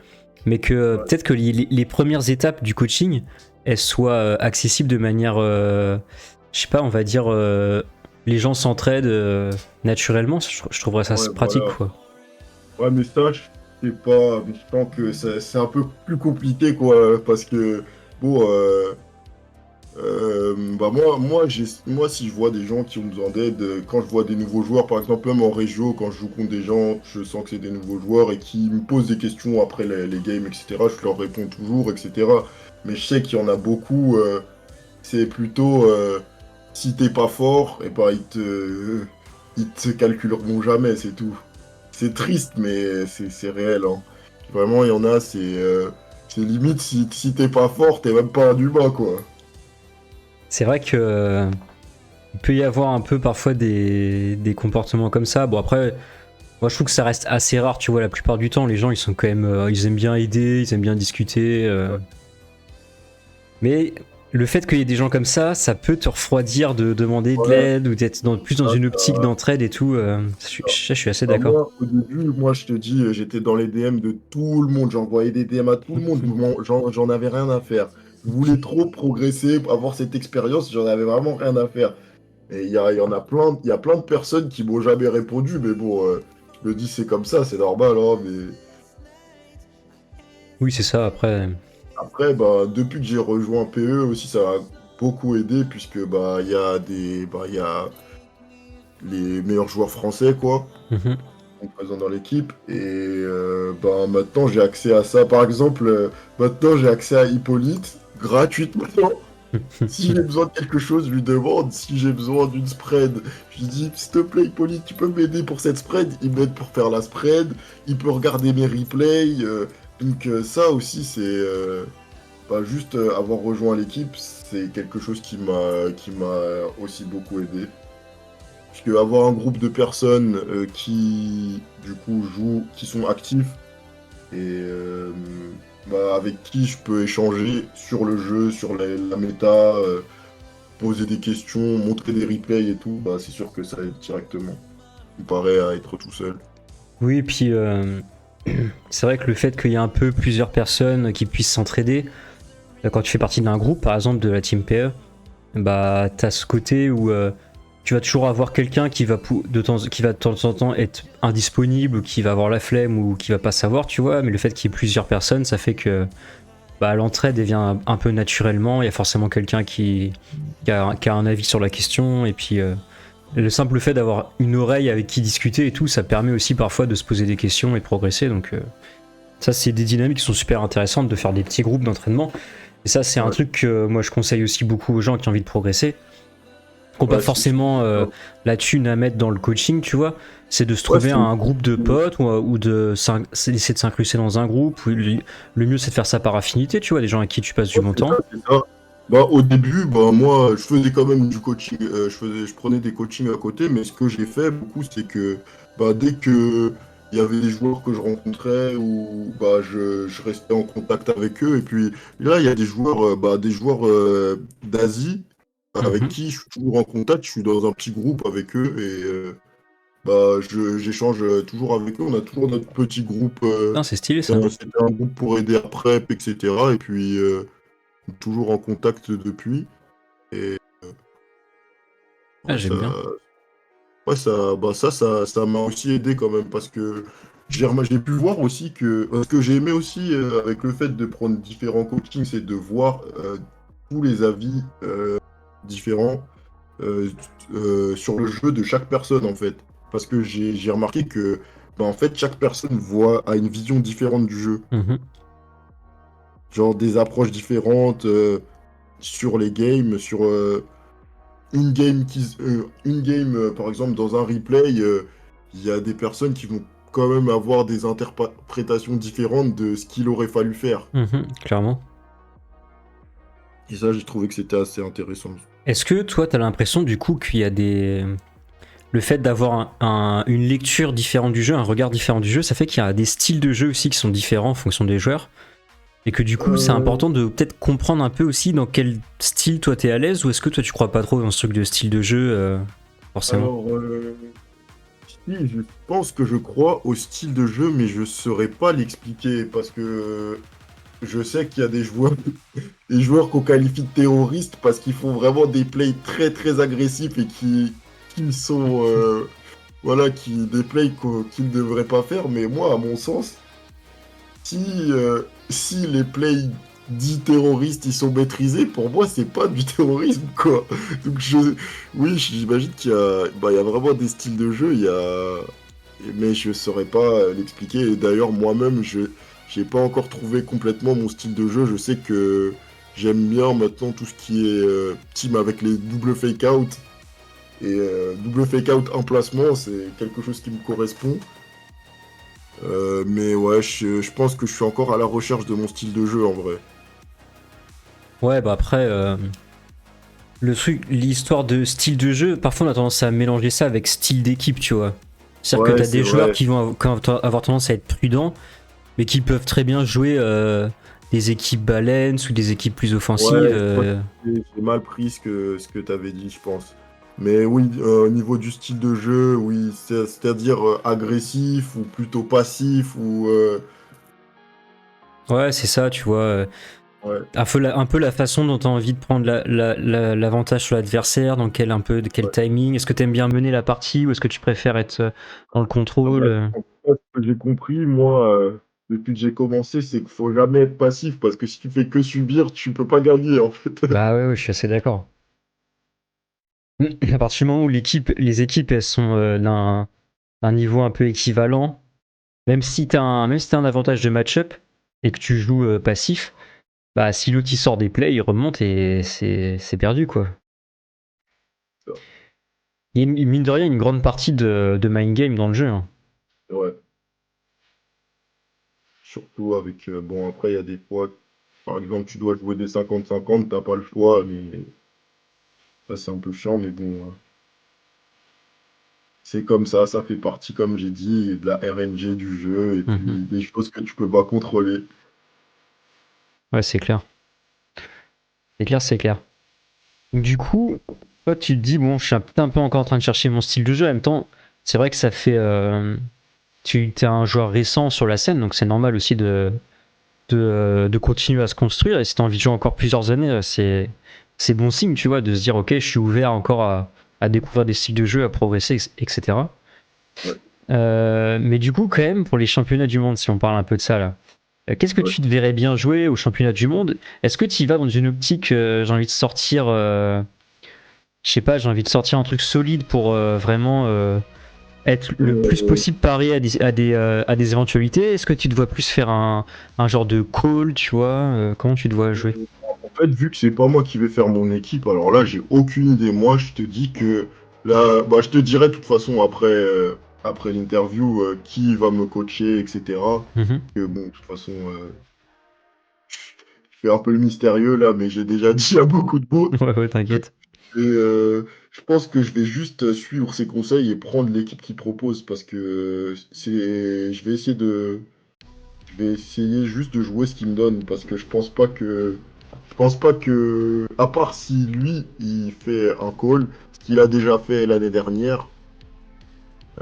Mais que ouais. peut-être que les premières étapes du coaching, elles soient accessibles de manière, je sais pas, on va dire, les gens s'entraident naturellement. Je trouverais ça Ouais, pratique, voilà. quoi. Ouais, mais ça, je sais pas, mais je pense que c'est un peu plus compliqué, quoi, parce que, bon, bah moi, si je vois des gens qui ont besoin d'aide, quand je vois des nouveaux joueurs, par exemple, même en région, quand je joue contre des gens, je sens que c'est des nouveaux joueurs et qui me posent des questions après les games, etc., je leur réponds toujours, etc. Mais je sais qu'il y en a beaucoup, c'est plutôt, si t'es pas fort, et ben ils te calculeront jamais, c'est tout. C'est triste, mais c'est réel, hein. Vraiment, il y en a, c'est limite, si t'es pas fort, t'es même pas un humain, quoi. C'est vrai que il peut y avoir un peu parfois des comportements comme ça. Bon, après, moi je trouve que ça reste assez rare, tu vois, la plupart du temps, les gens ils sont quand même, ils aiment bien aider, ils aiment bien discuter. Mais le fait qu'il y ait des gens comme ça peut te refroidir de demander de Ouais, l'aide ou d'être plus dans ah, une optique d'entraide et tout. Je suis assez bah, d'accord. au début, moi, je te dis, j'étais dans les DM de tout le monde, j'envoyais des DM à tout le monde, j'en avais rien à faire. Je voulais trop progresser, avoir cette expérience, j'en avais vraiment rien à faire. Et il y en a plein, il y a plein de personnes qui m'ont jamais répondu, mais bon, je me dis, c'est comme ça, c'est normal, hein, mais Oui, c'est ça, après. après, bah, depuis que j'ai rejoint PE aussi, ça a beaucoup aidé, puisque il y a les meilleurs joueurs français, quoi, Mhm. qui sont présents dans l'équipe, et bah, maintenant, j'ai accès à ça. Par exemple, maintenant, j'ai accès à Hippolyte, gratuitement. Si j'ai besoin de quelque chose, je lui demande. Si j'ai besoin d'une spread, je lui dis, s'il te plaît, Hippolyte, tu peux m'aider pour cette spread? Il m'aide pour faire la spread. Il peut regarder mes replays. Donc ça aussi, c'est pas juste avoir rejoint l'équipe, c'est quelque chose qui m'a aussi beaucoup aidé. Parce que avoir un groupe de personnes qui, du coup, jouent, qui sont actifs et bah, avec qui je peux échanger sur le jeu, sur la méta, poser des questions, montrer des replays et tout, bah, c'est sûr que ça aide directement, comparé à être tout seul. Oui, et puis c'est vrai que le fait qu'il y ait un peu plusieurs personnes qui puissent s'entraider, quand tu fais partie d'un groupe, par exemple de la team PE, bah t'as ce côté où tu vas toujours avoir quelqu'un qui va de temps en temps être indisponible ou qui va avoir la flemme ou qui va pas savoir, tu vois. Mais le fait qu'il y ait plusieurs personnes, ça fait que bah, l'entraide elle vient un peu naturellement. Il y a forcément quelqu'un qui a un avis sur la question et puis le simple fait d'avoir une oreille avec qui discuter et tout, ça permet aussi parfois de se poser des questions et de progresser. Donc ça, c'est des dynamiques qui sont super intéressantes de faire des petits groupes d'entraînement. Et ça, c'est un Ouais, truc que moi je conseille aussi beaucoup aux gens qui ont envie de progresser. qui n'ont pas Ouais, forcément la thune à mettre dans le coaching, tu vois. C'est de se ouais, trouver un groupe de potes ou d'essayer de s'incruster dans un groupe. Le mieux, c'est de faire ça par affinité, tu vois, des gens avec qui tu passes du bon c'est ça, temps. c'est ça. Bah, au début, bah, moi, je faisais quand même du coaching, je prenais des coachings à côté, mais ce que j'ai fait beaucoup, c'est que bah, dès que il y avait des joueurs que je rencontrais ou bah, je restais en contact avec eux. Et puis là, il y a des joueurs d'Asie avec Mhm. qui je suis toujours en contact. Je suis dans un petit groupe avec eux et bah, j'échange toujours avec eux. On a toujours notre petit groupe. Non, c'est stylé ça. C'était un groupe pour aider à prep, etc. Et puis toujours en contact depuis. Et Ah, ouais, j'aime bien. ça m'a aussi aidé quand même parce que j'ai pu voir aussi que ce que j'ai aimé aussi avec le fait de prendre différents coachings, c'est de voir tous les avis différents euh, sur le jeu de chaque personne en fait. Parce que j'ai remarqué que bah, en fait chaque personne a une vision différente du jeu. Mhm. Genre des approches différentes sur les games, sur une game, par exemple, dans un replay, il y a des personnes qui vont quand même avoir des interprétations différentes de ce qu'il aurait fallu faire. Mhm, clairement. Et ça, j'ai trouvé que c'était assez intéressant. Est-ce que toi, t'as l'impression du coup qu'il y a des... Le fait d'avoir une lecture différente du jeu, un regard différent du jeu, ça fait qu'il y a des styles de jeu aussi qui sont différents en fonction des joueurs. Et que du coup, c'est Euh, important de peut-être comprendre un peu aussi dans quel style toi t'es à l'aise, ou est-ce que toi tu crois pas trop dans ce truc de style de jeu, forcément. alors, si, je pense que je crois au style de jeu, mais je saurais pas l'expliquer parce que je sais qu'il y a des joueurs qu'on qualifie de terroristes parce qu'ils font vraiment des plays très très agressifs et qui sont voilà, des plays qu'ils ne devraient pas faire. Mais moi, à mon sens, si les plays dits terroristes ils sont maîtrisés, pour moi, c'est pas du terrorisme, quoi. Donc, oui, j'imagine il y a vraiment des styles de jeu, mais je saurais pas l'expliquer. Et d'ailleurs, moi-même, je j'ai pas encore trouvé complètement mon style de jeu. Je sais que j'aime bien maintenant tout ce qui est team avec les doubles fake-out. Et double fake-out emplacement, c'est quelque chose qui me correspond. Mais ouais, je pense que je suis encore à la recherche de mon style de jeu en vrai. Ouais, bah après, le truc, l'histoire de style de jeu, parfois on a tendance à mélanger ça avec style d'équipe, tu vois. C'est-à-dire que Ouais, t'as c'est des joueurs vrai. qui vont avoir tendance à être prudents, mais qui peuvent très bien jouer des équipes balance ou des équipes plus offensives. Ouais, je crois que j'ai mal pris ce que tu avais dit, je pense. Mais oui, au niveau du style de jeu, oui, c'est-à-dire agressif ou plutôt passif ou Ouais, c'est ça, tu vois. ouais, Un peu la façon dont tu as envie de prendre l'avantage sur l'adversaire, dans quel ouais. timing. Est-ce que tu aimes bien mener la partie ou est-ce que tu préfères être dans le Ah contrôle bah, en fait, ce que j'ai compris, moi, depuis que j'ai commencé, c'est qu'il faut jamais être passif parce que si tu fais que subir, tu peux pas gagner en fait. Bah ouais, ouais, je suis assez d'accord. À partir du moment où les équipes elles sont d'un niveau un peu équivalent, même si t'as un avantage de match-up et que tu joues passif, bah si l'autre il sort des plays, il remonte et c'est perdu quoi. Il y a mine de rien une grande partie de mind game dans le jeu, hein. Ouais. Surtout avec, bon, après, il y a des fois, par exemple, tu dois jouer des 50-50, t'as pas le choix, mais ça, c'est un peu chiant, mais bon, c'est comme ça fait partie, comme j'ai dit, de la RNG du jeu, et Mhm. puis des choses que tu peux pas contrôler. Ouais, c'est clair. C'est clair, c'est clair. Du coup, toi, tu te dis, bon, je suis peut-être un peu encore en train de chercher mon style de jeu. En même temps, c'est vrai que ça fait. Tu es un joueur récent sur la scène, donc c'est normal aussi de continuer à se construire. Et si tu as envie de jouer encore plusieurs années, c'est bon signe, tu vois, de se dire, ok, je suis ouvert encore à découvrir des styles de jeu, à progresser, etc. Ouais, Mais du coup, quand même, pour les championnats du monde, si on parle un peu de ça là, qu'est-ce que ouais. tu te verrais bien jouer au championnat du monde? Est-ce que tu y vas dans une optique, j'ai envie de sortir. Je sais pas, j'ai envie de sortir un truc solide pour vraiment être le plus Euh, possible paré à des éventualités. Est-ce que tu te vois plus faire un genre de call, tu vois comment tu te vois jouer? fait, vu que c'est pas moi qui vais faire mon équipe, alors là, j'ai aucune idée. Moi, je te dis que là, bah, je te dirai de toute façon après l'interview qui va me coacher, etc. Mhm. Que bon, de toute façon, je fais un peu le mystérieux là, mais j'ai déjà dit à beaucoup de mots. Ouais, ouais, t'inquiète. Et je pense que je vais juste suivre ses conseils et prendre l'équipe qu'il propose parce que je vais essayer juste de jouer ce qu'il me donne parce que je pense pas que, à part si lui, il fait un call, ce qu'il a déjà fait l'année dernière,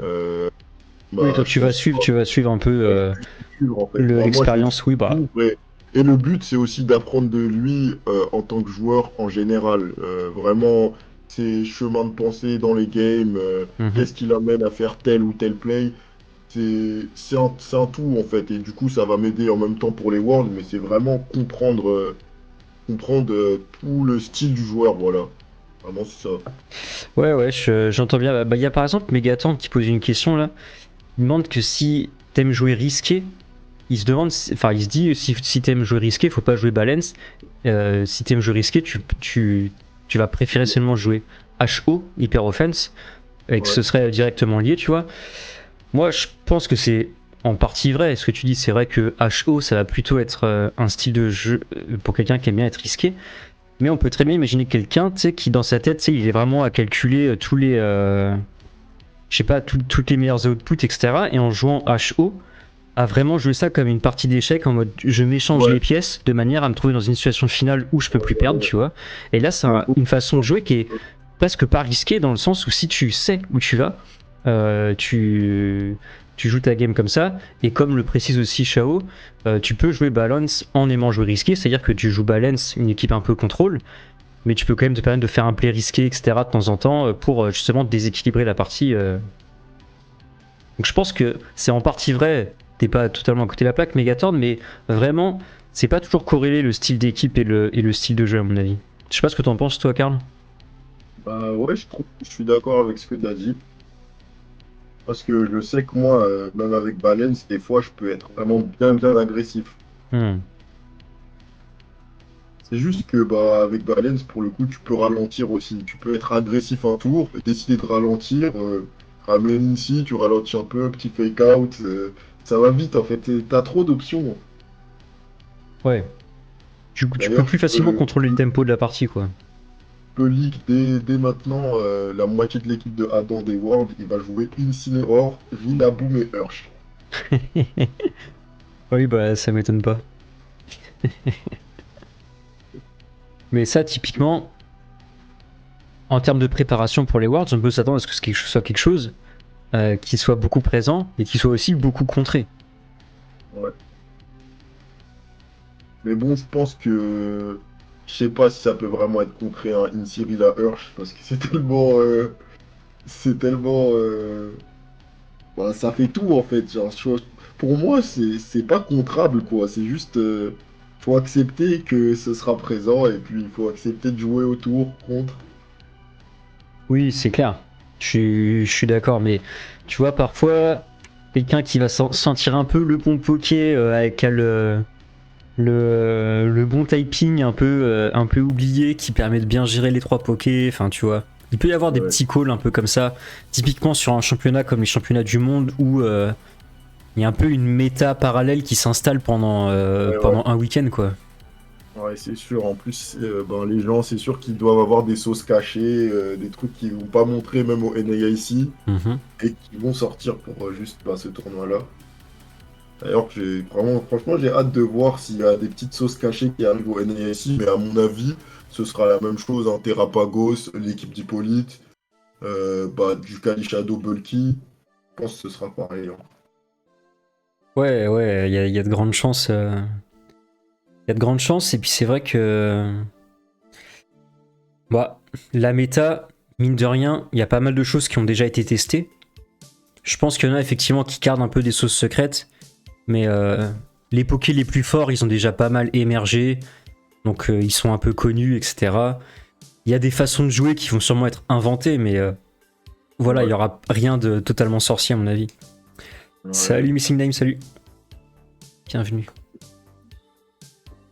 euh, Oui, bah, toi je pense pas tu vas suivre un peu que je vais suivre en fait. Moi, je vais juste l'expérience, oui, bah. suivre et le but, c'est aussi d'apprendre de lui en tant que joueur en général. Vraiment, ses chemins de pensée dans les games, Mhm. qu'est-ce qui l'amène à faire tel ou tel play. C'est un tout en fait. Et du coup, ça va m'aider en même temps pour les Worlds, mais c'est vraiment comprendre tout le style du joueur, voilà. Vraiment, c'est ça. Ouais, ouais, j'entends bien. Bah, il y a par exemple Megaton qui pose une question là. Il demande que si t'aimes jouer risqué, il se demande, enfin, il se dit si t'aimes jouer risqué, faut pas jouer balance. Si t'aimes jouer risqué, tu vas préférer seulement jouer HO, Hyper Offense, et que Ouais, ce serait directement lié, tu vois. Moi, je pense que c'est en partie vrai. Ce que tu dis, c'est vrai que HO, ça va plutôt être un style de jeu pour quelqu'un qui aime bien être risqué. Mais on peut très bien imaginer quelqu'un, tu sais, qui dans sa tête, tu sais, il est vraiment à calculer tous les, je sais pas, toutes les meilleures outputs, etc. Et en jouant HO, à vraiment jouer ça comme une partie d'échec en mode je m'échange ouais, les pièces de manière à me trouver dans une situation finale où je peux plus perdre, ouais. tu vois. Et là, c'est Il y a beaucoup une façon de de jouer qui est presque pas risquée dans le sens où si tu sais où tu vas, euh, tu, tu joues ta game comme ça. Et comme le précise aussi Shao, tu peux jouer balance en aimant jouer risqué, c'est-à-dire que tu joues balance, une équipe un peu contrôle, mais tu peux quand même te permettre de faire un play risqué, etc. de temps en temps pour justement déséquilibrer la partie. Donc je pense que c'est en partie vrai, t'es pas totalement à côté de la plaque, Megatorn, mais vraiment, c'est pas toujours corrélé le style d'équipe et le style de jeu, à mon avis. Je sais pas ce que t'en penses, toi, Karl. Bah ouais, je suis d'accord avec ce que tu as dit. Parce que je sais que moi, même avec Balance, des fois, je peux être vraiment bien agressif. Hmm. C'est juste que bah avec Balance, pour le coup, tu peux ralentir aussi. Tu peux être agressif un tour, décider de ralentir, ramène ici, tu ralentis un peu, petit fake out. Ça va vite en fait. T'as trop d'options. Ouais. Tu peux D'ailleurs, plus facilement contrôler le tempo de la partie, quoi. je peux leak dès maintenant la moitié de l'équipe de Adam des Worlds. Il va jouer Incineroar, Rillaboom et Ursh. Oui, bah ça m'étonne pas. Mais ça, typiquement, en termes de préparation pour les Worlds, on peut s'attendre à ce que ce soit quelque chose qui soit beaucoup présent et qui soit aussi beaucoup contré. Ouais. Mais bon, je pense que je sais pas si ça peut vraiment être contré un Incirila Ursh parce que c'est tellement bah, ça fait tout en fait. Genre, pour moi, c'est pas contrable quoi. C'est juste faut accepter que ce sera présent et puis il faut accepter de jouer autour contre. Oui, c'est clair. Je suis d'accord, mais tu vois, parfois, quelqu'un qui va sentir un peu le bon poké avec le bon typing un peu oublié qui permet de bien gérer les trois pokés, enfin, tu vois. Il peut y avoir des Ouais, petits calls un peu comme ça, typiquement sur un championnat comme les championnats du monde où il y a un peu une méta parallèle qui s'installe ouais. pendant un week-end, quoi. Ouais, c'est sûr. En plus, ben, les gens, c'est sûr qu'ils doivent avoir des sauces cachées, des trucs qu'ils vont pas montrer même au NAIC Mhm. et qui vont sortir pour juste bah, ce tournoi-là. D'ailleurs, franchement, j'ai hâte de voir s'il y a des petites sauces cachées qui arrivent au NAIC, mais à mon avis, ce sera la même chose, hein. Terrapagos, l'équipe d'Hippolyte, bah, du Kali Shadow Bulky, je pense que ce sera pareil, hein. Ouais, ouais, il y a de grandes chances. Il y a de grandes chances, et puis c'est vrai que. Bah, la méta, mine de rien, il y a pas mal de choses qui ont déjà été testées. Je pense qu'il y en a effectivement qui gardent un peu des sauces secrètes, mais les pokés les plus forts, ils ont déjà pas mal émergé, donc ils sont un peu connus, etc. Il y a des façons de jouer qui vont sûrement être inventées, mais voilà, il y Ouais, aura rien de totalement sorcier à mon avis. ouais. Salut Missing Name, salut. Bienvenue.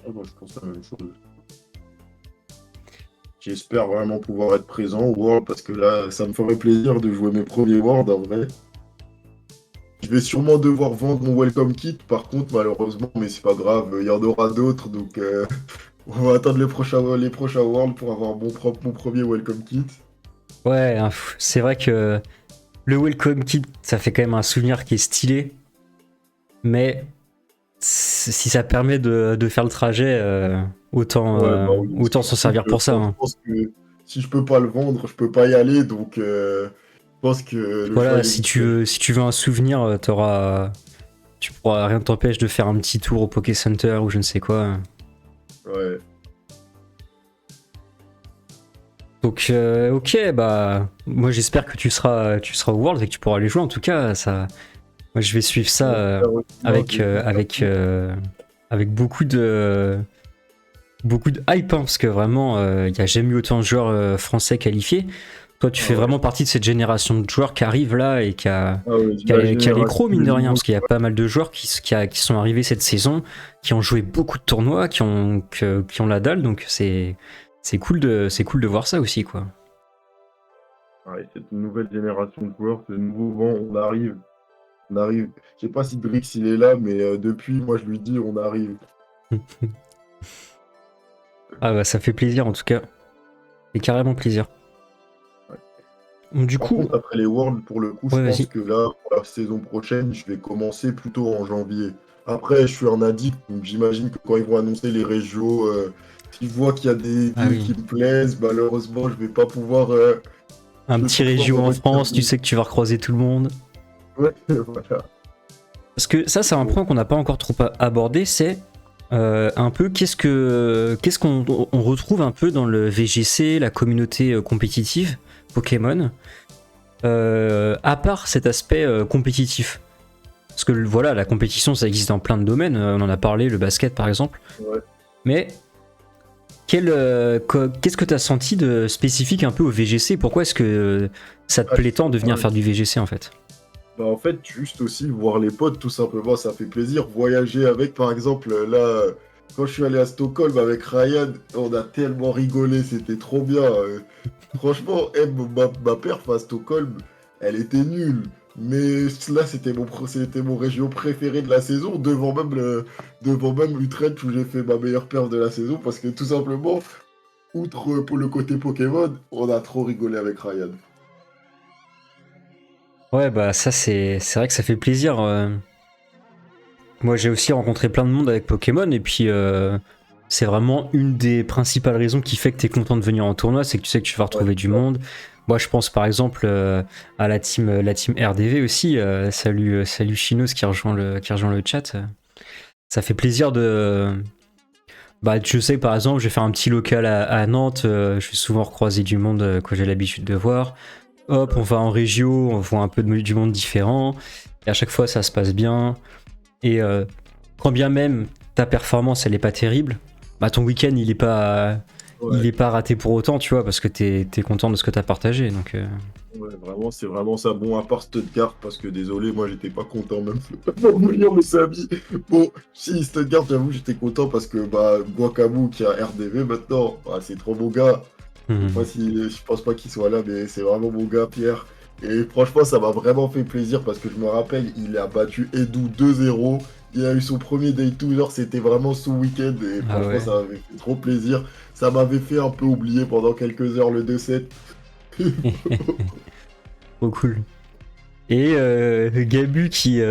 Ah, bah, je pense la même chose. J'espère vraiment pouvoir être présent au World parce que là, ça me ferait plaisir de jouer mes premiers Worlds en vrai. Je vais sûrement devoir vendre mon Welcome Kit par contre, malheureusement, mais c'est pas grave, il y en aura d'autres donc on va attendre les prochains Worlds pour avoir mon premier Welcome Kit. Ouais, c'est vrai que le Welcome Kit, ça fait quand même un souvenir qui est stylé. Mais si ça permet de faire le trajet, Ouais, bah oui, autant s'en servir pour ça. je pense que si je peux pas le vendre, je peux pas y aller donc je pense que le choix Voilà, il est vite fait. si tu veux un souvenir, tu pourras, rien ne t'empêche de faire un petit tour au Poké Center ou je ne sais quoi. Ouais. Donc, ok, bah, moi j'espère que tu seras au World et que tu pourras aller jouer. En tout cas, ça, moi je vais suivre ça avec beaucoup de hype, hein, parce que vraiment, il n'y a jamais eu autant de joueurs français qualifiés. Toi, tu Ah fais ouais. vraiment partie de cette génération de joueurs qui arrive là et Ah ouais, qui la a les génération crocs, mine des de rien, nouveaux parce qu'il y a pas mal de joueurs qui sont arrivés cette saison, qui ont joué beaucoup de tournois, qui ont la dalle, donc c'est cool de voir ça aussi, quoi. ouais, cette nouvelle génération de joueurs, ce nouveau vent, on arrive. On arrive. Je sais pas si Drix il est là, mais depuis, moi je lui dis on arrive. Ah bah ça fait plaisir en tout cas, et carrément plaisir. Ouais. Du Par coup, contre, après les Worlds, pour le coup, je ouais, pense vas-y. que là, pour la saison prochaine, je vais commencer plutôt en janvier. Après, je suis un addict, donc j'imagine que quand ils vont annoncer les régios, si je vois qu'il y a des Ah villes oui. qui me plaisent, malheureusement, Un je vais petit pas pouvoir région me en retirer. France, tu sais que tu vas recroiser tout le monde. Ouais, voilà. Parce que ça, c'est un Bon, point qu'on n'a pas encore trop abordé, c'est un peu qu'est-ce qu'on on retrouve un peu dans le VGC, la communauté compétitive Pokémon, à part cet aspect compétitif. Parce que voilà, la compétition, ça existe dans plein de domaines, on en a parlé, le basket par exemple. ouais. Mais qu'est-ce que tu as senti de spécifique un peu au VGC? Pourquoi est-ce que ça te Ah, plaît tant de venir ouais. faire du VGC en fait? Bah, en fait, juste aussi voir les potes, tout simplement, ça fait plaisir. Voyager avec, par exemple, là, quand je suis allé à Stockholm avec Ryan, on a tellement rigolé, c'était trop bien. Franchement, ma perf à Stockholm, elle était nulle. Mais là, c'était mon région préférée de la saison, devant même Utrecht où j'ai fait ma meilleure perf de la saison, parce que tout simplement, outre pour le côté Pokémon, on a trop rigolé avec Ryan. Ouais, bah ça c'est vrai que ça fait plaisir. Moi j'ai aussi rencontré plein de monde avec Pokémon et puis c'est vraiment une des principales raisons qui fait que t'es content de venir en tournoi, c'est que tu sais que tu vas Ouais, retrouver du c'est ça. monde. Moi je pense par exemple à la team RDV aussi. Salut Chinos qui rejoint le chat. Ça fait plaisir de. Bah, je sais par exemple, je vais faire un petit local à Nantes. Je vais souvent recroiser du monde que j'ai l'habitude de voir. Hop, on va en régio, on voit un peu du monde différent. Et à chaque fois, ça se passe bien. Et quand bien même ta performance, elle est pas terrible, bah ton week-end, il Ouais. est pas raté pour autant, tu vois, parce que t'es content de ce que t'as partagé. Donc, Ouais, vraiment, c'est vraiment ça. Bon, à part Stuttgart, parce que désolé, moi j'étais pas content même pour mourir mes amis. Bon, si Stuttgart, j'avoue, j'étais content parce que bah Guacamou qui a RDV maintenant, bah, c'est trop mon gars. hmm. Je pense pas qu'il soit là, mais c'est vraiment mon gars, Pierre. Et franchement, ça m'a vraiment fait plaisir parce que je me rappelle, il a battu Edu 2-0. Il a eu son premier day tour, c'était vraiment ce week-end. Et Ah franchement, ouais, ça m'avait fait trop plaisir. Ça m'avait fait un peu oublier pendant quelques heures le 2-7. trop cool. Et Gabu qui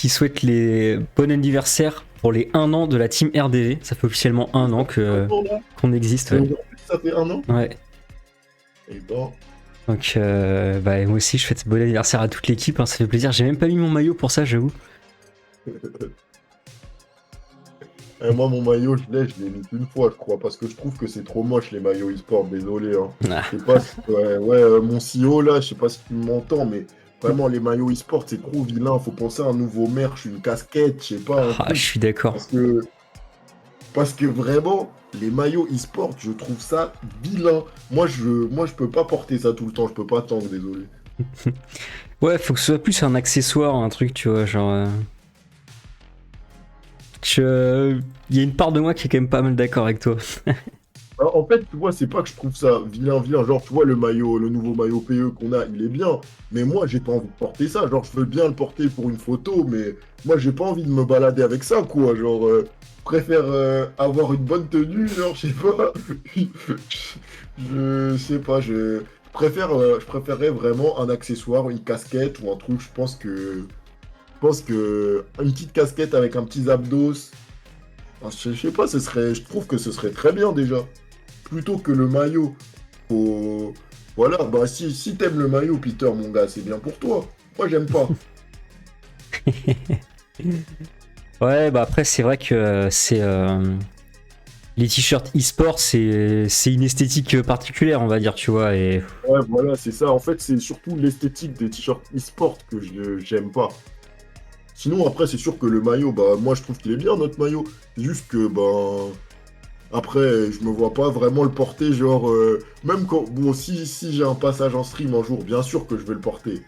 souhaite les bon anniversaire pour les 1 an de la team RDV. Ça fait officiellement 1 an qu'on existe, ouais. Aujourd'hui, ça fait 1 an. Ouais. Et bon, Donc, bah, moi aussi, je fête bon anniversaire à toute l'équipe, hein, ça fait plaisir. J'ai même pas mis mon maillot pour ça, j'avoue. moi, mon maillot, je l'ai mis une fois, je crois, parce que je trouve que c'est trop moche les maillots e-sport, désolé. Hein. Ah, Je sais pas ouais, mon CEO là, je sais pas si tu m'entends, mais vraiment, les maillots e-sport, c'est trop vilain. Faut penser à un nouveau merch, une casquette, je sais pas, un ah, je truc. suis d'accord. Parce que, parce que vraiment, les maillots e-sport, je trouve ça vilain. Moi, je peux pas porter ça tout le temps, je peux pas attendre, désolé. Ouais, faut que ce soit plus un accessoire, un truc, tu vois, genre. Il y a une part de moi qui est quand même pas mal d'accord avec toi. En fait, tu vois, c'est pas que je trouve ça vilain, vilain. Genre, tu vois, le maillot, le nouveau maillot PE qu'on a, il est bien. Mais moi, j'ai pas envie de porter ça. Genre, je veux bien le porter pour une photo, mais moi, j'ai pas envie de me balader avec ça, quoi. Genre, je préfère avoir une bonne tenue. Genre, je sais pas. Je sais pas. Je préférerais vraiment un accessoire, une casquette ou un truc. Je pense que une petite casquette avec un petit zabdos. Enfin, je sais pas, je trouve que ce serait très bien déjà. Plutôt que le maillot. Voilà, bah si t'aimes le maillot, Peter, mon gars, c'est bien pour toi. Moi, j'aime pas. Ouais, bah après, c'est vrai que c'est. Les t-shirts e-sport, c'est une esthétique particulière, on va dire, tu vois. Et Ouais, voilà, c'est ça. En fait, c'est surtout l'esthétique des t-shirts e-sport que j'aime pas. Sinon, après, c'est sûr que le maillot, bah, moi, je trouve qu'il est bien, notre maillot. C'est juste que, ben, après, je me vois pas vraiment le porter, genre, même quand, bon, si j'ai un passage en stream un jour, bien sûr que je vais le porter.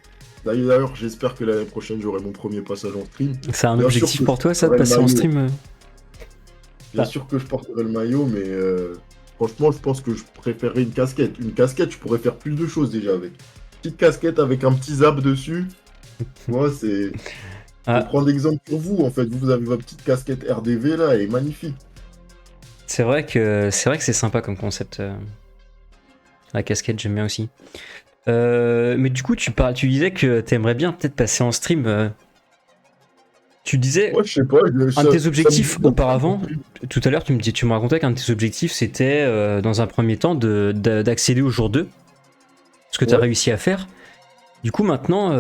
D'ailleurs, j'espère que l'année prochaine, j'aurai mon premier passage en stream. c'est un Bien sûr objectif que je pour toi, ça, de porterai le passer en maillot. stream Bien Ah. sûr que je porterai le maillot, mais franchement, je pense que je préférerais une casquette. Une casquette, je pourrais faire plus de choses déjà avec. Petite casquette avec un petit zap dessus. Moi, c'est. Je vais Ah, prendre exemple sur vous, en fait. Vous avez votre petite casquette RDV là, elle est magnifique. c'est vrai que c'est sympa comme concept. La casquette, j'aime bien aussi. Mais du coup, tu disais que t'aimerais bien peut-être passer en stream. Tu disais Moi, je sais pas, un de tes ça me dit objectifs bien de faire du auparavant. stream. Tout à l'heure, tu me racontais qu'un de tes objectifs c'était dans un premier temps d'accéder au jour 2, ce que tu as Ouais, réussi à faire. Du coup, maintenant,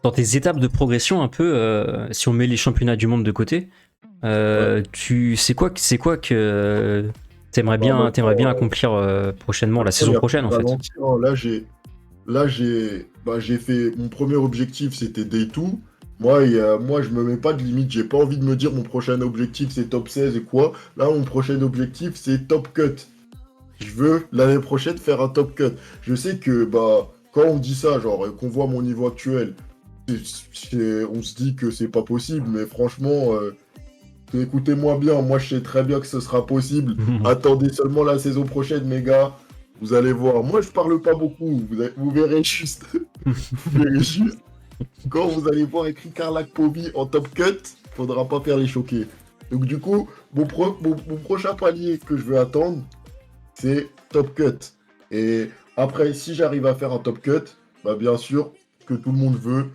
dans tes étapes de progression, un peu, si on met les championnats du monde de côté, ouais. c'est quoi que Bah t'aimerais bien maintenant, accomplir prochainement, la maintenant, il saison n'y a plus prochaine de en fait. ralenti, hein. J'ai fait mon premier objectif, c'était Day 2. Moi, je me mets pas de limite. J'ai pas envie de me dire mon prochain objectif c'est top 16 et quoi. Là, mon prochain objectif c'est top cut. Je veux l'année prochaine faire un top cut. Je sais que bah quand on dit ça, genre qu'on voit mon niveau actuel, on se dit que c'est pas possible. Mais franchement, écoutez-moi bien. Moi, je sais très bien que ce sera possible. Attendez seulement la saison prochaine, mes gars. Vous allez voir. Moi, je parle pas beaucoup. Vous verrez juste. Vous verrez juste. Quand vous allez voir écrit Karlak Pobi en top cut, faudra pas faire les choquer. Donc, du coup, mon prochain palier que je veux attendre, c'est top cut. Et après, si j'arrive à faire un top cut, bah, bien sûr, que tout le monde veut,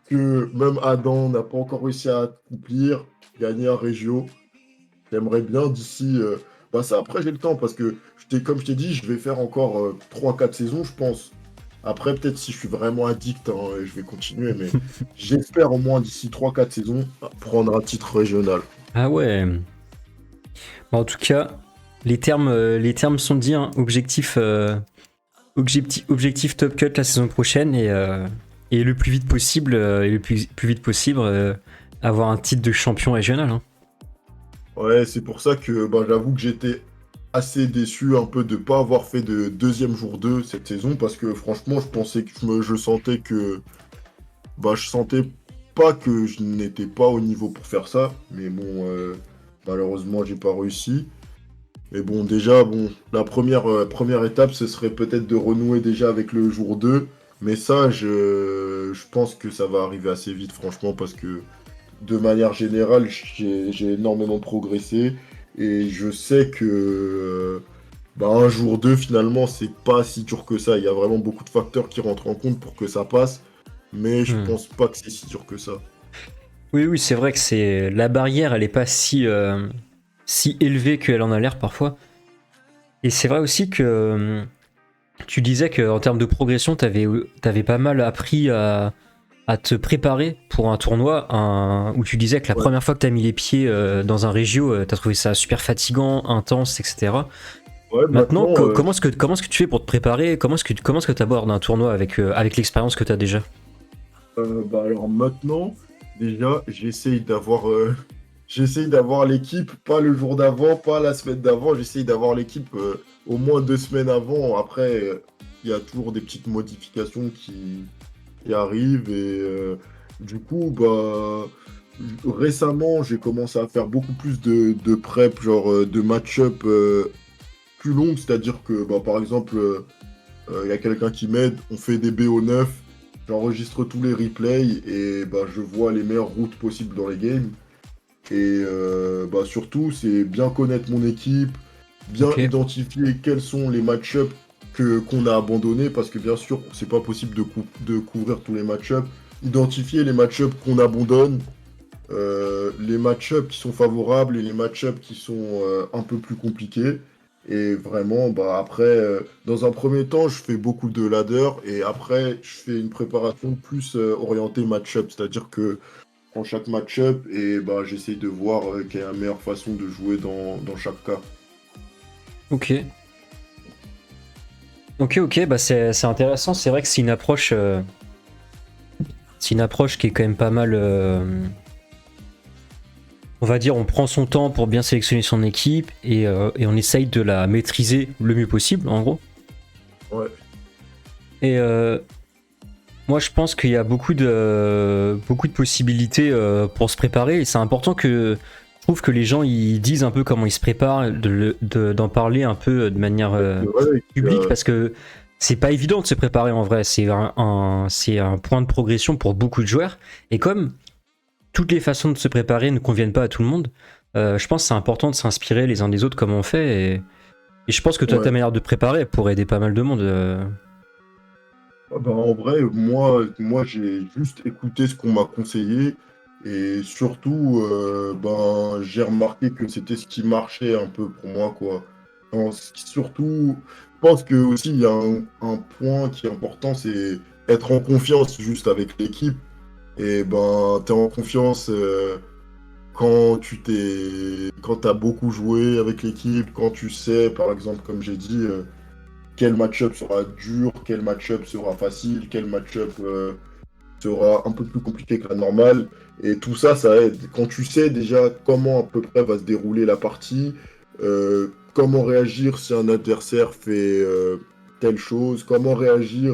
que même Adam n'a pas encore réussi à accomplir, gagner un régio. J'aimerais bien d'ici. Bah ça, après, j'ai le temps parce que, comme je t'ai dit, je vais faire encore 3-4 saisons, je pense. Après, peut-être si je suis vraiment addict, hein, je vais continuer, mais j'espère au moins d'ici 3-4 saisons prendre un titre régional. Ah ouais. Bon, en tout cas, les termes sont dits, hein. Objectif top cut la saison prochaine et le plus vite possible, plus vite possible, avoir un titre de champion régional, hein. Ouais, c'est pour ça que bah, j'avoue que j'étais assez déçu un peu de pas avoir fait de deuxième jour 2 cette saison parce que franchement, je pensais que je sentais que bah, je sentais pas que je n'étais pas au niveau pour faire ça, mais bon, malheureusement, j'ai pas réussi. Mais bon, déjà, bon, la première étape, ce serait peut-être de renouer déjà avec le jour 2. Mais ça, je pense que ça va arriver assez vite, franchement, parce que de manière générale, j'ai énormément progressé. Et je sais que bah, un jour 2 finalement, c'est pas si dur que ça. Il y a vraiment beaucoup de facteurs qui rentrent en compte pour que ça passe. Mais je Hmm. pense pas que c'est si dur que ça. Oui, oui, c'est vrai que c'est la barrière, elle est pas si élevée qu'elle en a l'air parfois. Et c'est vrai aussi que tu disais qu'en termes de progression, t'avais pas mal appris à te préparer pour un tournoi où tu disais que la Ouais, première fois que t'as mis les pieds dans un régio, t'as trouvé ça super fatigant, intense, etc. ouais Maintenant, maintenant, comment est-ce que tu fais pour te préparer? Comment est-ce que tu abordes un tournoi avec l'expérience que tu as déjà? bah alors maintenant, déjà, j'essaye d'avoir l'équipe, pas le jour d'avant, pas la semaine d'avant, j'essaye d'avoir l'équipe au moins 2 semaines avant. Après, il y a toujours des petites modifications qui arrivent et du coup, bah, récemment, j'ai commencé à faire beaucoup plus de prep, genre de match-up plus longue, c'est-à-dire que, bah, par exemple, il y a quelqu'un qui m'aide, on fait des BO9, j'enregistre tous les replays et bah, je vois les meilleures routes possibles dans les games. Et bah, surtout, c'est bien connaître mon équipe, bien Ok. identifier quels sont les match-ups qu'on a abandonnés, parce que bien sûr, c'est pas possible de couvrir tous les match-ups. Identifier les match-ups qu'on abandonne, les match-ups qui sont favorables et les match-ups qui sont un peu plus compliqués. Et vraiment, bah, après, dans un premier temps, je fais beaucoup de ladder et après, je fais une préparation plus orientée match-up, c'est-à-dire que prends chaque match-up et bah, j'essaye de voir quelle est la meilleure façon de jouer dans chaque cas. Ok. Ok, bah c'est intéressant. C'est vrai que c'est une approche qui est quand même pas mal. On va dire, on prend son temps pour bien sélectionner son équipe et on essaye de la maîtriser le mieux possible, en gros. Ouais, Et moi, je pense qu'il y a beaucoup de possibilités pour se préparer. Et c'est important que je trouve que les gens ils disent un peu comment ils se préparent, d'en parler un peu de manière c'est vrai publique, parce que c'est pas évident de se préparer en vrai. C'est un point de progression pour beaucoup de joueurs. Et comme toutes les façons de se préparer ne conviennent pas à tout le monde, je pense que c'est important de s'inspirer les uns des autres comme on fait. Et je pense que toi, ta ouais. manière de préparer elle pourrait aider pas mal de monde. Ah bah, en vrai, moi j'ai juste écouté ce qu'on m'a conseillé et surtout, ben, j'ai remarqué que c'était ce qui marchait un peu pour moi, quoi. Surtout, je pense que aussi il y a un point qui est important, c'est être en confiance juste avec l'équipe. Et ben, t'es en confiance quand t'as beaucoup joué avec l'équipe, quand tu sais, par exemple, comme j'ai dit, quel match-up sera dur, quel match-up sera facile, quel match-up sera un peu plus compliqué que la normale. Et tout ça, ça aide. Quand tu sais déjà comment à peu près va se dérouler la partie, comment réagir si un adversaire fait telle chose, comment réagir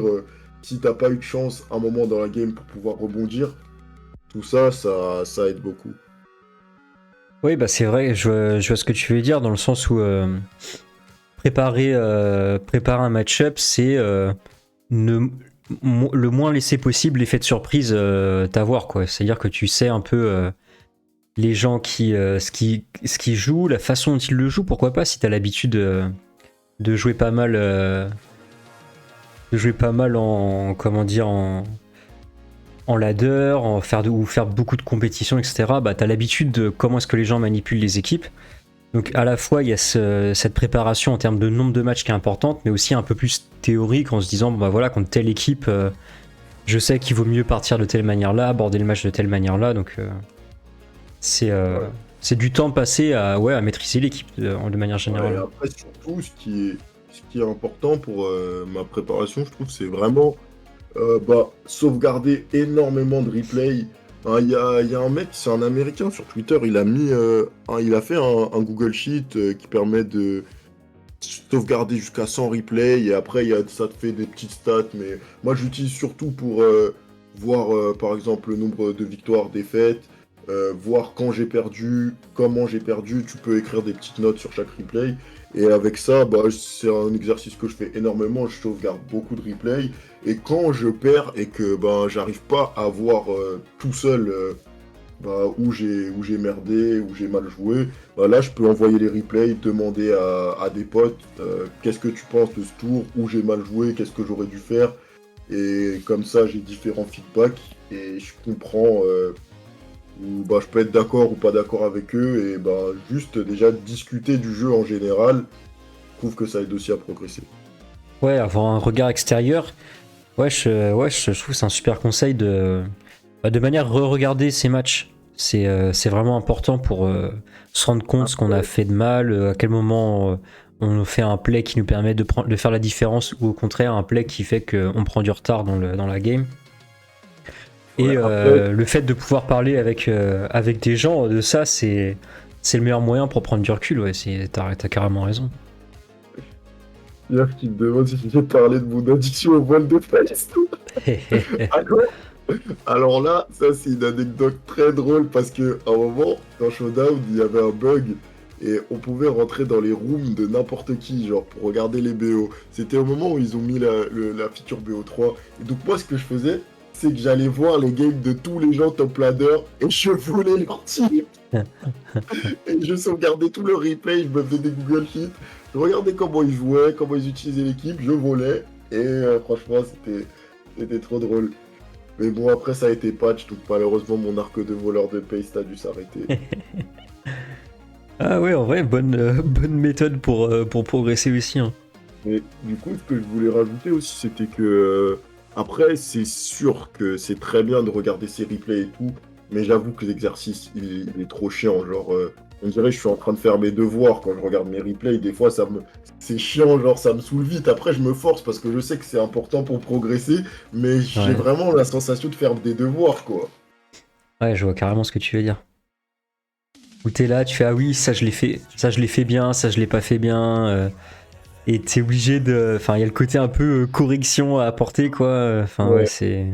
si t'as pas eu de chance un moment dans la game pour pouvoir rebondir, tout ça, ça aide beaucoup. Oui, bah c'est vrai, je vois ce que tu veux dire, dans le sens où préparer un match-up, c'est le moins laisser possible l'effet de surprise t'avoir, quoi. C'est-à-dire que tu sais un peu les gens ce qui jouent, la façon dont ils le jouent, pourquoi pas, si t'as l'habitude de jouer pas mal, en, comment dire, en ladder, ou faire beaucoup de compétitions, etc. Bah, t'as l'habitude de comment est-ce que les gens manipulent les équipes. Donc à la fois il y a cette préparation en termes de nombre de matchs qui est importante, mais aussi un peu plus théorique en se disant bon bah voilà, contre telle équipe, je sais qu'il vaut mieux partir de telle manière-là, aborder le match de telle manière-là. Donc c'est euh, Ouais. c'est du temps passé à maîtriser l'équipe de manière Ouais, et générale. après, surtout, ce qui est important pour ma préparation, je trouve, c'est vraiment bah, sauvegarder énormément de replays. Hein, il y a un mec, c'est un Américain sur Twitter, il a fait un Google Sheet qui permet de sauvegarder jusqu'à 100 replays et après ça te fait des petites stats. Mais moi, j'utilise surtout pour voir par exemple le nombre de victoires, défaites, voir quand j'ai perdu, comment j'ai perdu. Tu peux écrire des petites notes sur chaque replay. Et avec ça, bah, c'est un exercice que je fais énormément. Je sauvegarde beaucoup de replays. Et quand je perds et que ben, j'arrive pas à voir tout seul bah, où j'ai merdé, où j'ai mal joué, bah, là je peux envoyer les replays, demander à des potes qu'est-ce que tu penses de ce tour, où j'ai mal joué, qu'est-ce que j'aurais dû faire. Et comme ça j'ai différents feedbacks et je comprends où bah, je peux être d'accord ou pas d'accord avec eux. Et bah, juste déjà discuter du jeu en général, je trouve que ça aide aussi à progresser. Ouais, avoir un regard extérieur. Je trouve que c'est un super conseil de manière re-regarder ces matchs. C'est vraiment important pour se rendre compte ce qu'on a Après, fait de mal, à quel moment on fait un play qui nous permet de faire la différence, ou au contraire un play qui fait qu'on prend du retard dans la game. ouais, Et après, le fait de pouvoir parler avec des gens de ça, c'est le meilleur moyen pour prendre du recul. Ouais, t'as carrément raison. hier qui me demande si j'ai parlé de mon addiction au voile de face. Alors là, ça c'est une anecdote très drôle parce que à un moment, dans Showdown, il y avait un bug et on pouvait rentrer dans les rooms de n'importe qui, genre pour regarder les BO. C'était au moment où ils ont mis la feature BO3. Et donc moi, ce que je faisais, c'est que j'allais voir les games de tous les gens top ladder et je volais leur team. Et je sauvegardais tout le replay, je me faisais des Google Sheets, je regardais comment ils jouaient, comment ils utilisaient l'équipe, je volais, et franchement, c'était trop drôle. Mais bon, après, ça a été patch, donc malheureusement, mon arc de voleur de paste a dû s'arrêter. Ah ouais, en vrai, bonne méthode pour progresser aussi. Hein. Mais du coup, ce que je voulais rajouter aussi, c'était que après, c'est sûr que c'est très bien de regarder ces replays et tout, mais j'avoue que l'exercice, il est trop chiant. Genre, on dirait que je suis en train de faire mes devoirs quand je regarde mes replays. Des fois, c'est chiant, genre, ça me saoule vite. Après, je me force parce que je sais que c'est important pour progresser, mais j'ai vraiment la sensation de faire des devoirs, quoi. Ouais, je vois carrément ce que tu veux dire. Où t'es là, tu fais ah oui, ça je l'ai fait bien, ça je l'ai pas fait bien. Et t'es obligé de. Enfin, il y a le côté un peu correction à apporter, quoi. Enfin, ouais, c'est.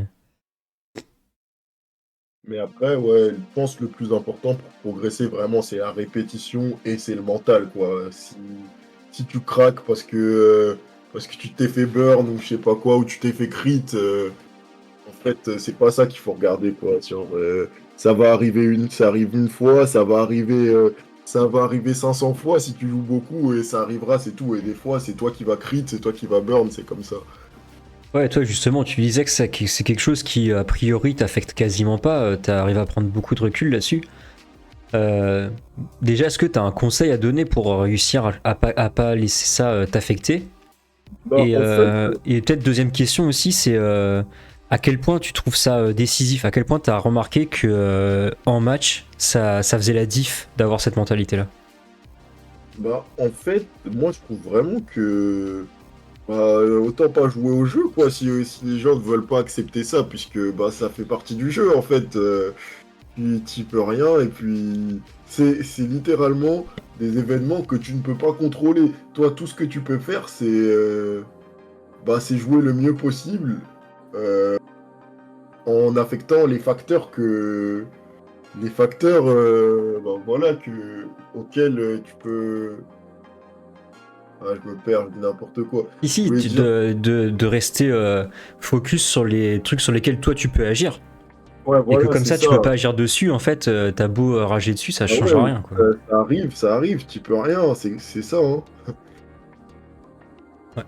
Mais après, ouais, je pense que le plus important pour progresser vraiment, c'est la répétition et c'est le mental, quoi. Si tu craques parce que tu t'es fait burn ou je sais pas quoi, ou tu t'es fait crit, en fait, c'est pas ça qu'il faut regarder, quoi. Genre, ça arrive une fois, ça va arriver 500 fois si tu joues beaucoup et ça arrivera, c'est tout. Et des fois, c'est toi qui va crit, c'est toi qui va burn, c'est comme ça. Ouais, toi justement, tu disais que c'est quelque chose qui a priori t'affecte quasiment pas. T'arrives à prendre beaucoup de recul là-dessus. Déjà, est-ce que t'as un conseil à donner pour réussir à pas laisser ça t'affecter? Bah, en fait, Et peut-être deuxième question aussi, c'est à quel point tu trouves ça décisif? À quel point t'as remarqué que en match, ça faisait la diff d'avoir cette mentalité-là? en fait, moi je trouve vraiment que autant pas jouer au jeu quoi si les gens ne veulent pas accepter ça puisque bah ça fait partie du jeu en fait. Puis t'y peux rien et puis c'est littéralement des événements que tu ne peux pas contrôler. Toi tout ce que tu peux faire c'est jouer le mieux possible en affectant les facteurs voilà auxquels tu peux. Ah, je me perds, je dis n'importe quoi. Je Ici, voulais dire, de rester focus sur les trucs sur lesquels toi tu peux agir. ouais, Et que voilà, comme c'est ça, ça. tu peux pas agir dessus, en fait, t'as beau rager dessus, ça Ah change ouais, rien, quoi. ça arrive, tu peux rien, c'est ça, hein. Ouais.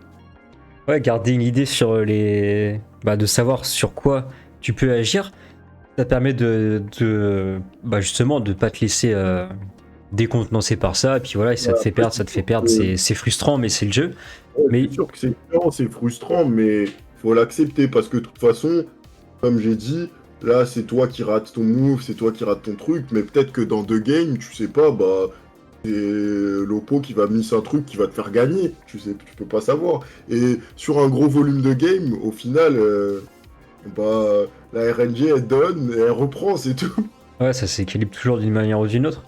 Ouais, garder une idée sur les. Bah, de savoir sur quoi tu peux agir, ça permet bah, justement, de pas te laisser décontenancer par ça, et puis voilà, ça te fait Après, perdre, ça te fait perdre, c'est frustrant, mais c'est le jeu. c'est Mais sûr que c'est chiant, c'est frustrant, mais faut l'accepter parce que de toute façon, comme j'ai dit, là, c'est toi qui rates ton move, c'est toi qui rates ton truc, mais peut-être que dans 2 games, tu sais pas, c'est l'oppo qui va miss un truc qui va te faire gagner, tu peux pas savoir. Et sur un gros volume de game, au final, la RNG, elle donne et elle reprend, c'est tout. ouais, ça s'équilibre toujours d'une manière ou d'une autre.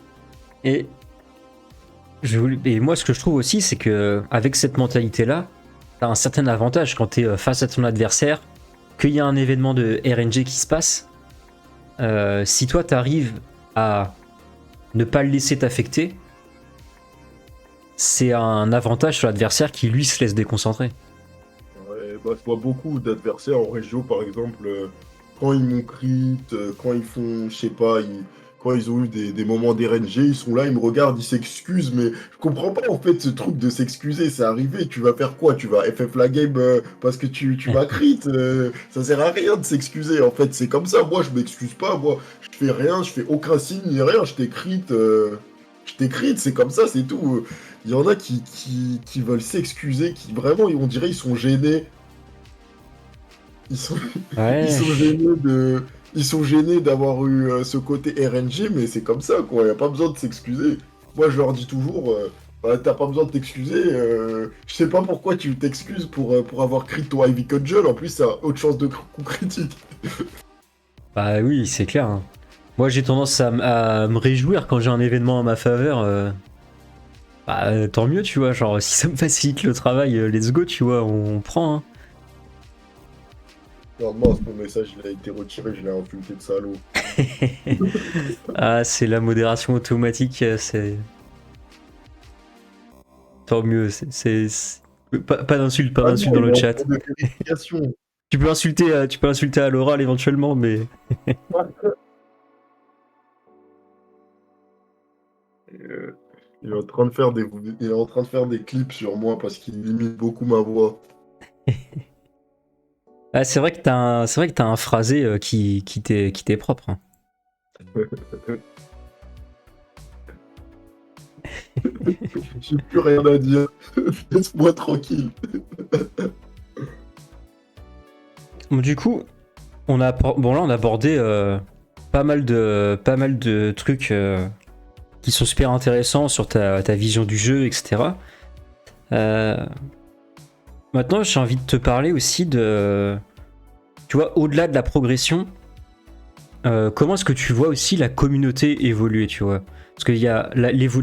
Et et moi, ce que je trouve aussi, c'est que avec cette mentalité-là, t'as un certain avantage quand t'es face à ton adversaire, qu'il y a un événement de RNG qui se passe. Si toi, t'arrives à ne pas le laisser t'affecter, c'est un avantage sur l'adversaire qui, lui, se laisse déconcentrer. Ouais, je vois beaucoup d'adversaires en région, par exemple, quand ils m'ont crit, quand ils font, je sais pas, quand ils ont eu des moments d'RNG, ils sont là, ils me regardent, ils s'excusent, mais je comprends pas en fait ce truc de s'excuser, c'est arrivé, tu vas faire quoi? Tu vas FF la game parce que tu vas crit, ça sert à rien de s'excuser, en fait, c'est comme ça, moi je m'excuse pas, moi je fais rien, je fais aucun signe ni rien, je t'écris, c'est comme ça, c'est tout. Il y en a qui veulent s'excuser, qui vraiment, on dirait, ils sont gênés. Ils sont, ils Ouais. sont gênés de, ils sont gênés d'avoir eu ce côté RNG, mais c'est comme ça, quoi. Il n'y a pas besoin de s'excuser. Moi, je leur dis toujours, t'as pas besoin de t'excuser. Je sais pas pourquoi tu t'excuses pour avoir crit ton Ivy Cudgel. En plus, ça a autre chance de coup critique. Bah oui, c'est clair. Hein. Moi, j'ai tendance à me réjouir quand j'ai un événement à ma faveur. Bah, tant mieux, tu vois. Genre, si ça me facilite le travail, let's go, tu vois, on prend. Hein. Non, mince, mon message, il a été retiré, je l'ai insulté de salaud. Ah, c'est la modération automatique, c'est. Tant mieux. Pas d'insultes, pas Ah non, d'insultes dans il est le en cours chat. de vérification. Tu peux insulter à l'oral éventuellement, mais Euh, il est en train de faire il est en train de faire des clips sur moi parce qu'il imite beaucoup ma voix. ah, c'est vrai que t'as un phrasé qui t'est propre, hein. J'ai plus rien à dire. Laisse-moi tranquille. Bon, du coup, bon là on a abordé pas mal de trucs qui sont super intéressants sur ta vision du jeu, etc. Euh, Maintenant, j'ai envie de te parler aussi de, tu vois, au-delà de la progression, comment est-ce que tu vois aussi la communauté évoluer, tu vois? Parce qu'il y a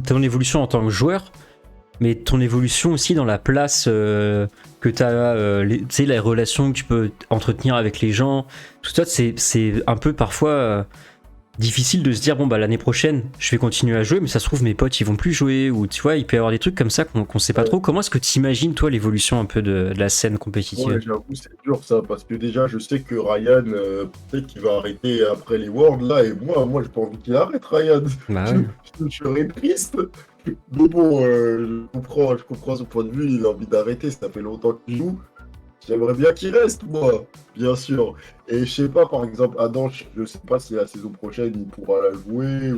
ton évolution en tant que joueur, mais ton évolution aussi dans la place que tu as, tu sais, les relations que tu peux entretenir avec les gens. Tout ça, c'est un peu parfois difficile de se dire, bon, bah l'année prochaine, je vais continuer à jouer, mais ça se trouve, mes potes, ils vont plus jouer, ou tu vois, il peut y avoir des trucs comme ça qu'on sait pas Ouais, trop. Comment est-ce que tu imagines, toi, l'évolution un peu de la scène ouais, compétitive? j'avoue, c'est dur ça, parce que déjà, je sais que Ryan, peut-être qu'il va arrêter après les Worlds là, et moi, j'ai pas envie qu'il arrête, Ryan. Bah Je, ouais. je serais triste. Mais bon, je comprends son point de vue, il a envie d'arrêter, ça fait longtemps qu'il joue. J'aimerais bien qu'il reste, moi, bien sûr. Et je sais pas, par exemple, Adam, je sais pas si la saison prochaine il pourra la jouer.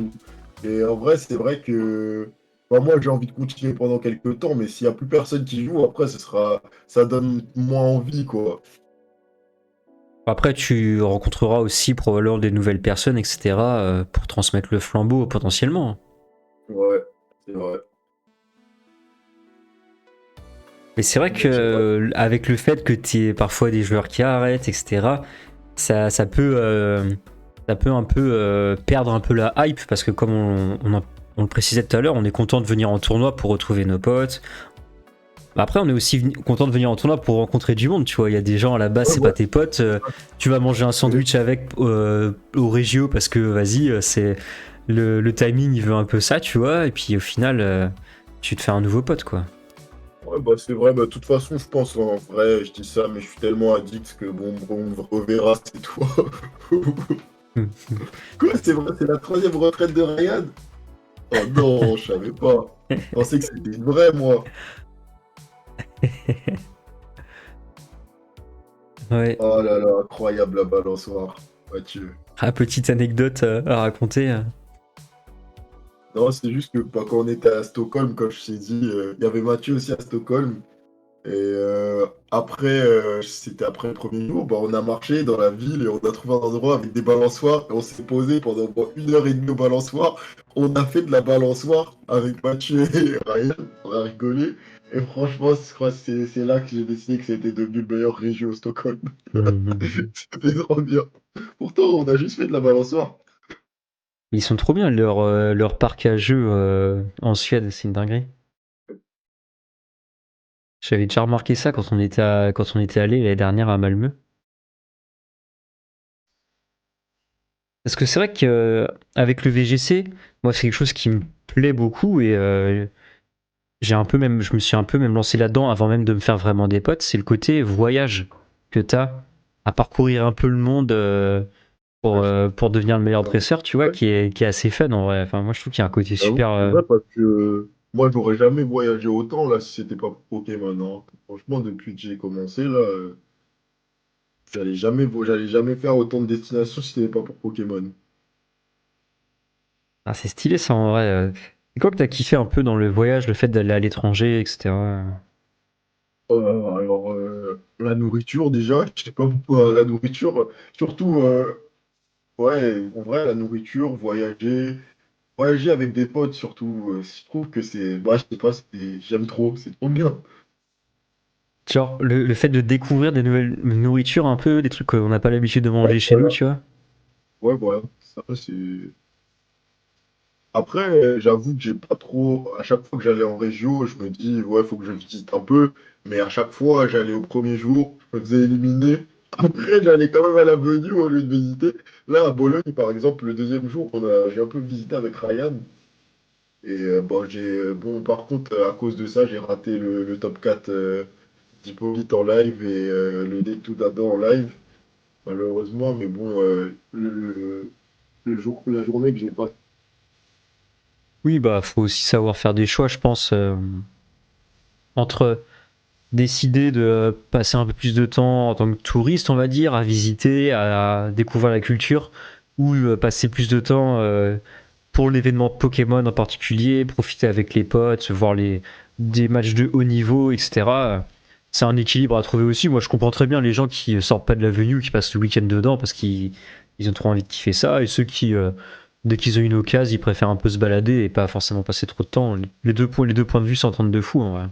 Et en vrai, c'est vrai que bah, moi j'ai envie de continuer pendant quelques temps, mais s'il y a plus personne qui joue, après ça donne moins envie, quoi. Après, tu rencontreras aussi probablement des nouvelles personnes, etc., pour transmettre le flambeau potentiellement. Ouais, c'est vrai. Mais c'est vrai que Mais je sais pas. avec le fait que tu aies parfois des joueurs qui arrêtent, etc., ça peut, ça peut un peu perdre un peu la hype parce que comme on le précisait tout à l'heure, on est content de venir en tournoi pour retrouver nos potes. Bah après, on est aussi content de venir en tournoi pour rencontrer du monde, tu vois. Il y a des gens à la base, Ouais, c'est ouais, pas tes potes. Tu vas manger un mais- sandwich avec au Régio parce que vas-y, c'est le timing, il veut un peu ça, tu vois. Et puis au final, tu te fais un nouveau pote, quoi. ouais, bah c'est vrai, bah de toute façon, je pense en vrai, je dis ça, mais je suis tellement addict que bon, on reverra, c'est toi. Quoi, c'est vrai, c'est la troisième retraite de Ryan? Oh non, je savais pas. Je pensais que c'était une vraie, moi. Ouais. Oh là là, incroyable la balançoire, Mathieu. Ah, petite anecdote à raconter. Non, c'est juste que bah, quand on était à Stockholm, comme je t'ai dit, il y avait Mathieu aussi à Stockholm. Et après, c'était après le premier jour, bah, on a marché dans la ville et on a trouvé un endroit avec des balançoires. Et on s'est posé pendant bon, 1 heure et demie au balançoire. On a fait de la balançoire avec Mathieu et Ryan. On a rigolé. Et franchement, je crois que c'est là que j'ai décidé que c'était devenu le meilleur région au Stockholm. C'était trop bien. Pourtant, on a juste fait de la balançoire. Ils sont trop bien, leur parc à jeux en Suède, c'est une dinguerie. J'avais déjà remarqué ça quand on était allé l'année dernière à Malmö. Parce que c'est vrai qu'avec le VGC, moi c'est quelque chose qui me plaît beaucoup et je me suis un peu même lancé là-dedans avant même de me faire vraiment des potes. C'est le côté voyage que t'as à parcourir un peu le monde Ouais, pour devenir le meilleur dresseur, tu vois, ouais, qui est assez fun en vrai. Enfin, moi je trouve qu'il y a un côté j'avoue, super. c'est vrai parce que moi, j'aurais jamais voyagé autant là si c'était pas pour Pokémon, hein. Franchement, depuis que j'ai commencé là, j'allais jamais faire autant de destinations si c'était pas pour Pokémon. Ah, c'est stylé ça en vrai. C'est quoi que t'as kiffé un peu dans le voyage, le fait d'aller à l'étranger, etc. Alors, la nourriture déjà, je sais pas pourquoi la nourriture, surtout, ouais, en vrai, la nourriture, voyager avec des potes surtout, je trouve que c'est, bah, je sais pas, j'aime trop, c'est trop bien. Genre le fait de découvrir des nouvelles nourritures un peu, des trucs qu'on n'a pas l'habitude de Ouais, manger chez nous, voilà. tu vois. Ouais, voilà, ça c'est. Après, j'avoue que j'ai pas trop. À chaque fois que j'allais en région, je me dis, ouais, faut que je visite un peu. Mais à chaque fois, j'allais au premier jour, je me faisais éliminer. Après, j'allais quand même à l'avenue au lieu de visiter. Là, à Bologne, par exemple, le deuxième jour, j'ai un peu visité avec Ryan. Et bon, par contre, à cause de ça, j'ai raté le top 4 d'Hippolyte en live et le Day to Dado en live, malheureusement. Mais bon, la journée que j'ai pas. Oui, bah, faut aussi savoir faire des choix, je pense, entre décider de passer un peu plus de temps en tant que touriste, on va dire, à visiter, à découvrir la culture, ou passer plus de temps pour l'événement Pokémon en particulier, profiter avec les potes, voir des matchs de haut niveau, etc. C'est un équilibre à trouver aussi. Moi, je comprends très bien les gens qui sortent pas de la venue, qui passent le week-end dedans parce qu'ils ont trop envie de kiffer ça, et ceux qui, dès qu'ils ont une occasion, ils préfèrent un peu se balader et pas forcément passer trop de temps. Les deux points de vue s'entendent de fou, en vrai.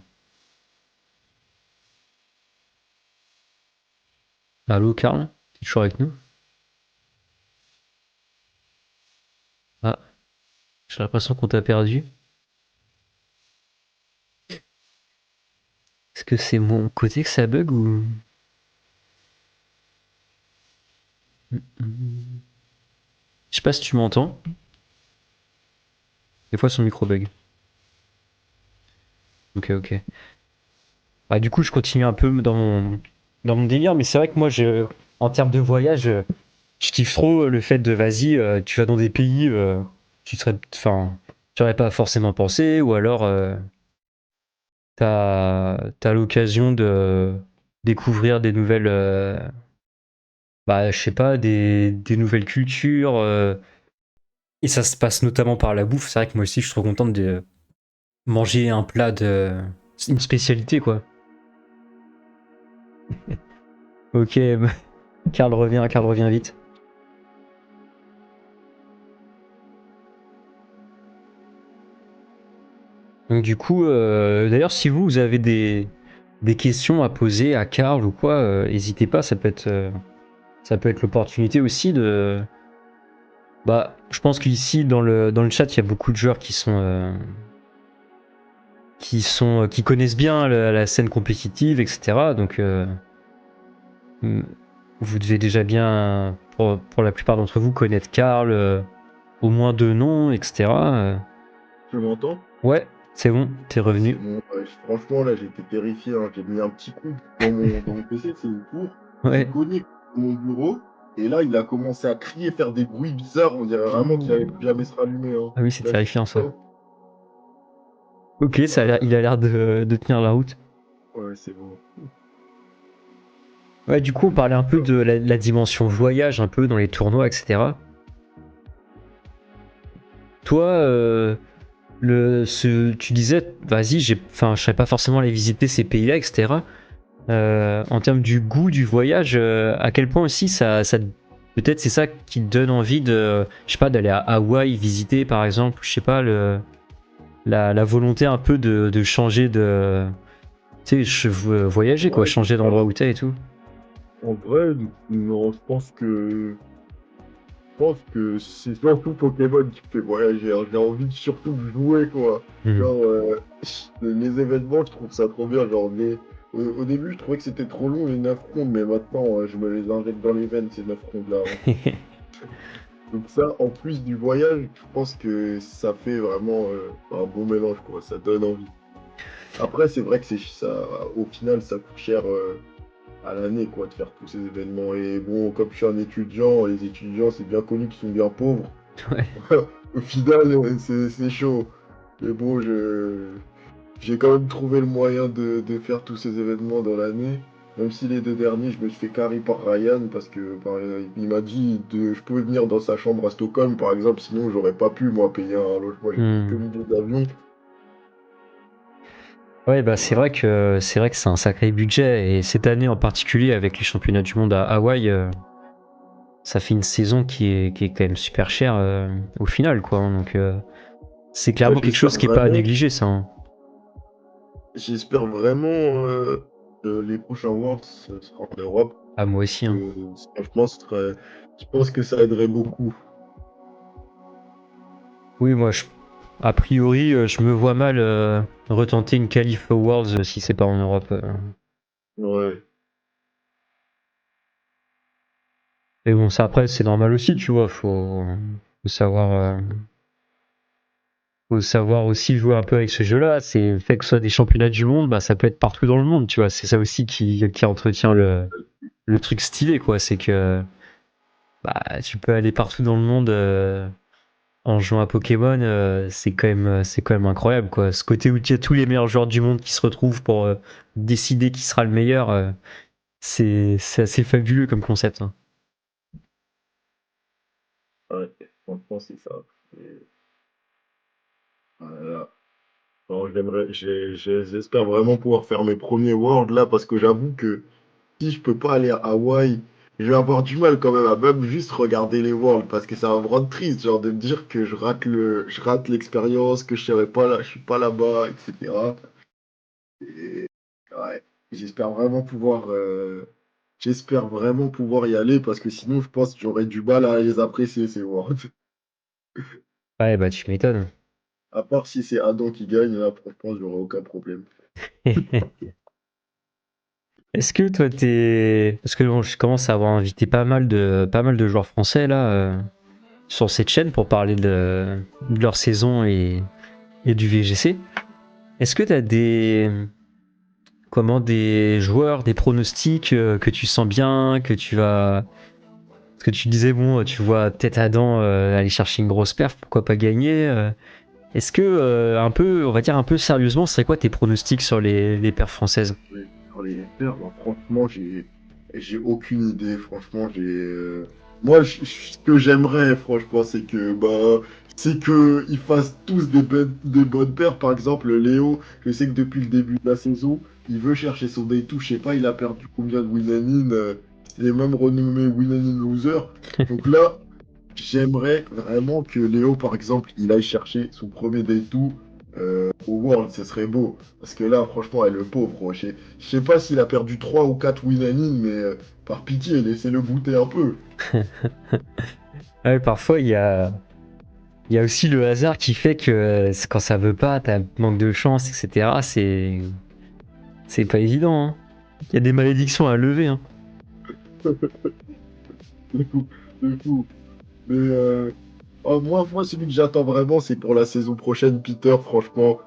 Allô, Karl? T'es toujours avec nous? Ah, j'ai l'impression qu'on t'a perdu. Est-ce que c'est mon côté que ça bug ou... Je sais pas si tu m'entends. Des fois son micro bug. Ok, ok. Bah, du coup, je continue un peu dans mon délire, mais c'est vrai que moi, en termes de voyage, je kiffe trop le fait de vas-y, tu vas dans des pays, tu aurais pas forcément pensé, ou alors t'as l'occasion de découvrir des nouvelles, bah, je sais pas, des nouvelles cultures. Et ça se passe notamment par la bouffe. C'est vrai que moi aussi, je suis trop contente de manger un plat de. Une spécialité, quoi. Ok, Karl revient vite. Donc, du coup, d'ailleurs, si vous avez des questions à poser à Karl ou quoi, n'hésitez pas, ça peut être l'opportunité aussi de. Bah, je pense qu'ici, dans le chat, il y a beaucoup de joueurs qui connaissent bien la scène compétitive, etc. Donc, mm, vous devez déjà bien, pour la plupart d'entre vous, connaître Karl, au moins deux noms, etc. Tu m'entends? Ouais, c'est bon, t'es Ouais, c'est revenu. bon. Ouais, franchement, là, j'étais terrifié, hein. J'ai mis un petit coup dans mon PC, c'est une cour. J'ai Ouais. cogné sur mon bureau. Et là, il a commencé à crier, faire des bruits bizarres. On dirait vraiment qu'il allait plus jamais se rallumer, hein. Ah oui, c'est Là, je suis terrifiant ça. content. Ok, il a l'air de tenir la route. Ouais, c'est bon. Ouais, du coup, on parlait un peu de la dimension voyage, un peu dans les tournois, etc. Toi, tu disais, vas-y, enfin, je serais pas forcément allé visiter ces pays-là, etc. En termes du goût du voyage, à quel point aussi peut-être c'est ça qui te donne envie de, je sais pas, d'aller à Hawaï visiter par exemple, je sais pas, la volonté un peu de changer de, tu sais, voyager quoi, Ouais, changer d'endroit où t'es et tout. en vrai, non, je pense que c'est surtout Pokémon qui me fait voyager, hein. J'ai envie de surtout de jouer, quoi. Hmm. Genre, les événements, je trouve ça trop bien. Au début, je trouvais que c'était trop long, les 9 rondes, mais maintenant, je me les injecte dans les veines, ces 9 rondes-là, hein. Donc ça, en plus du voyage, je pense que ça fait vraiment un bon mélange, quoi. Ça donne envie. Après, c'est vrai que au final, ça coûte cher à l'année, quoi, de faire tous ces événements. Et bon, comme je suis un étudiant, les étudiants, c'est bien connu qu'ils sont bien pauvres. Ouais. Au final, c'est chaud. Mais bon, j'ai quand même trouvé le moyen de faire tous ces événements dans l'année. Même si les deux derniers, je me suis fait carry par Ryan parce que il m'a dit je pouvais venir dans sa chambre à Stockholm, par exemple, sinon j'aurais pas pu, moi, payer un logement. J'ai pris que Hmm. le billet d'avion. Ouais, bah Voilà. c'est vrai que c'est un sacré budget et cette année en particulier avec les championnats du monde à Hawaï, ça fait une saison qui est quand même super chère au final quoi. Donc c'est Bah, clairement quelque chose qui est pas à négliger ça, hein. j'espère vraiment que les prochains Worlds ce sera en Europe. Ah moi aussi, hein. Franchement, je pense que ça aiderait beaucoup. Oui, a priori, je me vois mal retenter une qualif aux Worlds si c'est pas en Europe. Ouais. Mais bon, ça après, c'est normal aussi, tu vois. Faut savoir. faut savoir aussi jouer un peu avec ce jeu-là. C'est le fait que ce soit des championnats du monde, bah, ça peut être partout dans le monde, tu vois. C'est ça aussi qui entretient le truc stylé, quoi. C'est que bah, tu peux aller partout dans le monde en jouant à Pokémon. C'est quand même incroyable, quoi. Ce côté où il y a tous les meilleurs joueurs du monde qui se retrouvent pour décider qui sera le meilleur, c'est assez fabuleux comme concept, hein. Ouais, franchement, c'est ça. Et voilà. Alors, j'espère vraiment pouvoir faire mes premiers Worlds là, parce que j'avoue que si je peux pas aller à Hawaï, je vais avoir du mal quand même à même juste regarder les Worlds, parce que ça va me rendre triste, genre de me dire que je rate l'expérience, que je serai pas là, je suis pas là-bas, etc. Et ouais, j'espère vraiment pouvoir, j'espère vraiment pouvoir y aller, parce que sinon je pense que j'aurais du mal à les apprécier ces Worlds. Ouais, bah tu m'étonnes. À part si c'est Adam qui gagne, là franchement j'aurais aucun problème. Est-ce que toi t'es... Parce que bon, je commence à avoir invité pas mal de joueurs français là sur cette chaîne pour parler de leur saison et du VGC. Est-ce que t'as des joueurs, des pronostics que tu sens bien, que tu vas... Parce que tu disais, bon, tu vois peut-être Adam aller chercher une grosse perf, pourquoi pas gagner Est-ce que, un peu, on va dire un peu sérieusement, c'est quoi tes pronostics sur les perfs françaises? Sur les haters, bah, franchement, j'ai aucune idée. Franchement, moi, ce que j'aimerais, franchement, c'est que ils fassent tous des bonnes paires. Par exemple, Léo, je sais que depuis le début de la saison, il veut chercher son day 2. Je sais pas, il a perdu combien de win and in. Il est même renommé win and in loser. Donc là, j'aimerais vraiment que Léo, par exemple, il aille chercher son premier day 2 au World, ce serait beau. Parce que là, franchement, elle est le pauvre. Je sais pas s'il a perdu 3 ou 4 win and in, mais par pitié, laissez-le goûter un peu. Ouais, parfois il y a aussi le hasard qui fait que quand ça veut pas, t'as manque de chance, etc. C'est pas évident, hein. Il y a des malédictions à lever, hein. De fou, de fou. Mais oh, moi, celui que j'attends vraiment, c'est pour la saison prochaine, Peter, franchement.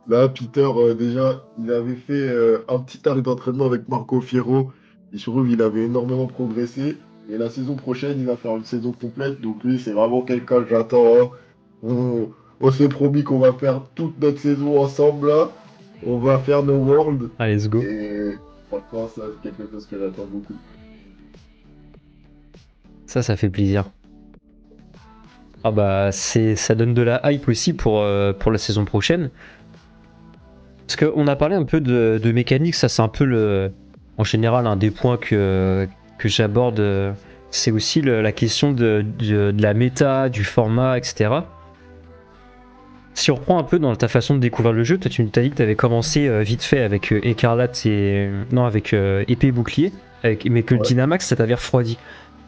Là, Peter, déjà, il avait fait un petit arrêt d'entraînement avec Marco Fierro. Et je trouve qu'il avait énormément progressé. Et la saison prochaine, il va faire une saison complète. Donc lui, c'est vraiment quelqu'un que j'attends, hein. On, on s'est promis qu'on va faire toute notre saison ensemble, là. On va faire nos Worlds. Allez, let's go. Et franchement, ça, c'est quelque chose que j'attends beaucoup. Ça fait plaisir. Ah bah, ça donne de la hype aussi pour la saison prochaine. Parce qu'on a parlé un peu de mécanique, ça c'est un peu en général un des points que j'aborde. C'est aussi la question de la méta, du format, etc. Si on reprend un peu dans ta façon de découvrir le jeu, toi tu t'as dit que tu avais commencé vite fait avec Écarlate et. Non, avec Épée et Bouclier, mais que le Ouais. Dynamax ça t'avait refroidi.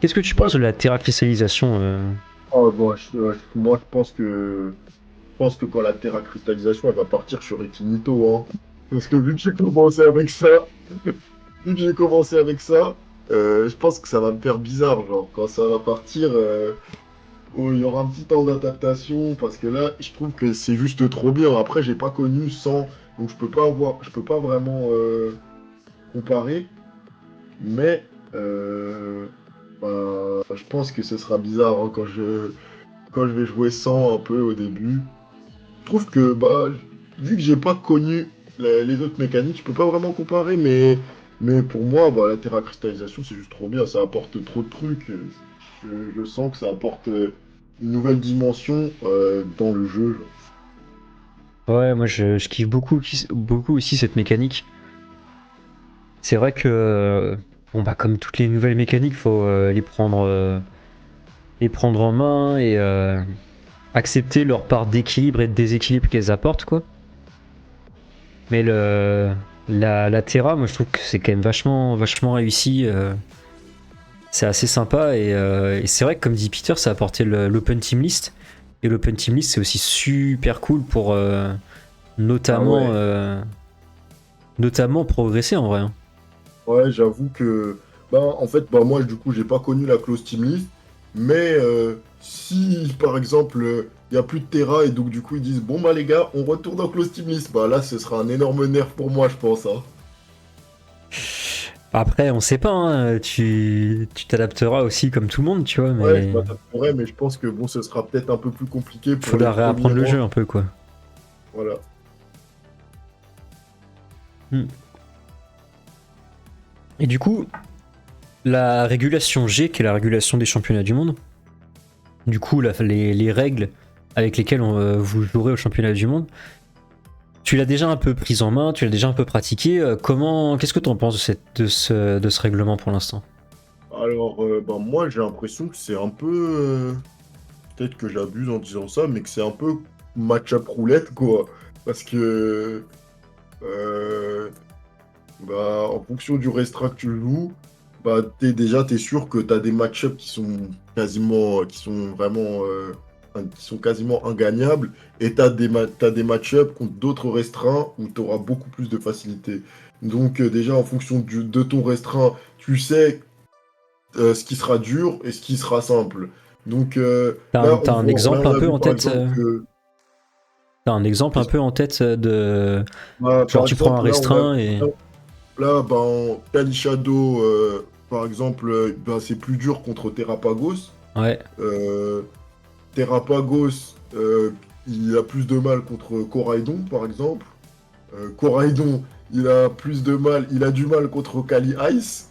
Qu'est-ce que tu Ouais. penses de la Terra cristallisation Oh, bon, moi, je pense que quand la terre à cristallisation, elle va partir sur Ekinito, hein. Parce que vu que j'ai commencé avec ça, je pense que ça va me faire bizarre, genre, quand ça va partir, oh, il y aura un petit temps d'adaptation, parce que là, je trouve que c'est juste trop bien. Après, j'ai pas connu sans, donc je peux pas vraiment comparer, mais je pense que ce sera bizarre, hein, quand je vais jouer sans un peu au début. Je trouve que, vu que j'ai pas connu les autres mécaniques, je peux pas vraiment comparer, mais pour moi, la terracristallisation, c'est juste trop bien. Ça apporte trop de trucs. Je sens que ça apporte une nouvelle dimension dans le jeu, genre. Ouais, moi je kiffe beaucoup aussi cette mécanique. C'est vrai que, bon bah comme toutes les nouvelles mécaniques, faut les prendre en main et accepter leur part d'équilibre et de déséquilibre qu'elles apportent, quoi. Mais la Terra, moi je trouve que c'est quand même vachement réussi. C'est assez sympa et c'est vrai que comme dit Peter, ça a apporté l'Open Team List. Et l'Open Team List c'est aussi super cool pour Ah notamment, ouais, notamment progresser en vrai, ouais, j'avoue que, en fait, moi, du coup, j'ai pas connu la close team list. Mais si, par exemple, il n'y a plus de Terra et donc du coup ils disent bon bah les gars, on retourne en close team list, bah là ce sera un énorme nerf pour moi, je pense. Hein. Après, on sait pas, hein, tu t'adapteras aussi comme tout le monde, tu vois, Ouais, je mais m'adapterai, mais je pense que bon, ce sera peut-être un peu plus compliqué pour les faudra premiers réapprendre le rangs. jeu un peu, quoi. Voilà. Hmm. Et du coup, la régulation G, qui est la régulation des championnats du monde, du coup, les règles avec lesquelles vous jouerez au championnat du monde, tu l'as déjà un peu prise en main, tu l'as déjà un peu pratiqué. Qu'est-ce que tu en penses de ce règlement pour l'instant? Alors, ben, moi j'ai l'impression que c'est un peu. Peut-être que j'abuse en disant ça, mais que c'est un peu match-up roulette, quoi. Parce que. euh, Bah, en fonction du restreint que tu joues, bah, t'es sûr que t'as des match-ups qui sont quasiment, qui sont vraiment, qui sont quasiment ingagnables, et t'as des match-ups contre d'autres restreints où t'auras beaucoup plus de facilité. Donc, déjà, en fonction de ton restreint, tu sais ce qui sera dur et ce qui sera simple. Donc, là, T'as un là, exemple on un a peu vu en par tête exemple que, t'as un exemple un peu en tête de bah, genre par tu prends un exemple, là, on a, restreint et là, ben, Kali Shadow, par exemple, ben, c'est plus dur contre Terrapagos. ouais. Euh, Terrapagos, il a plus de mal contre Coraidon, par exemple. Coraidon, il a du mal contre Kali Ice.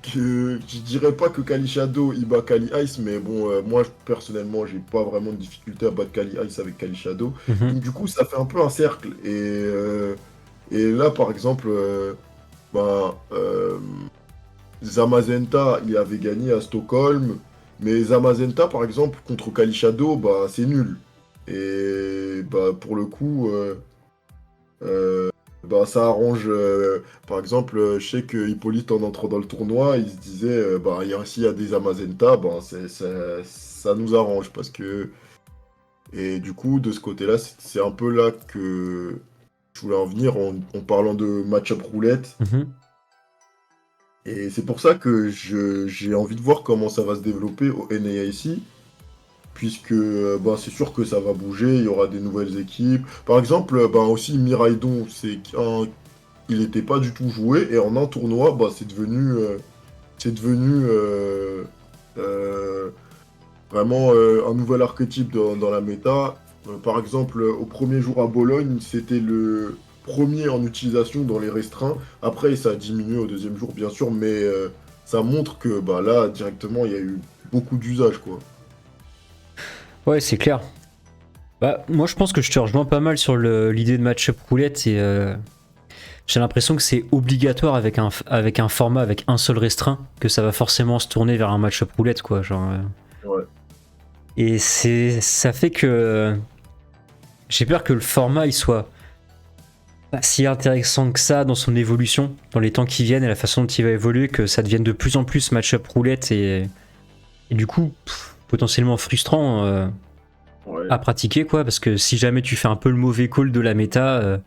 Je dirais pas que Kali Shadow, il bat Kali Ice, mais bon, moi, personnellement, j'ai pas vraiment de difficulté à battre Kali Ice avec Kali Shadow. Mhm. Donc, du coup, ça fait un peu un cercle. Et là, par exemple, ben, Zamazenta, il avait gagné à Stockholm, mais Zamazenta, par exemple, contre Kalishado, bah, c'est nul. Et bah, pour le coup, bah, ça arrange. Par exemple, je sais que Hippolyte, en entrant dans le tournoi, il se disait bah, s'il y a des Zamazenta, bah, ça nous arrange. Parce que. Et du coup, de ce côté-là, c'est un peu là que je voulais en venir en parlant de match-up roulette. Mhm. Et c'est pour ça que j'ai envie de voir comment ça va se développer au NAIC, puisque bah, c'est sûr que ça va bouger, il y aura des nouvelles équipes. Par exemple, bah, aussi Miraidon, il n'était pas du tout joué, et en un tournoi, bah, c'est devenu euh, vraiment un nouvel archétype dans la méta. Par exemple, au premier jour à Bologne, c'était le premier en utilisation dans les restreints. Après, ça a diminué au deuxième jour, bien sûr, mais ça montre que bah, là, directement, il y a eu beaucoup d'usage, quoi. Ouais, c'est clair. Bah, moi, je pense que je te rejoins pas mal sur l'idée de match-up roulette et j'ai l'impression que c'est obligatoire avec un format avec un seul restreint que ça va forcément se tourner vers un match-up roulette, quoi. Genre, Ouais. et ça fait que j'ai peur que le format il soit pas si intéressant que ça dans son évolution, dans les temps qui viennent et la façon dont il va évoluer, que ça devienne de plus en plus match-up roulette et du coup potentiellement frustrant Ouais. à pratiquer, quoi, parce que si jamais tu fais un peu le mauvais call de la méta,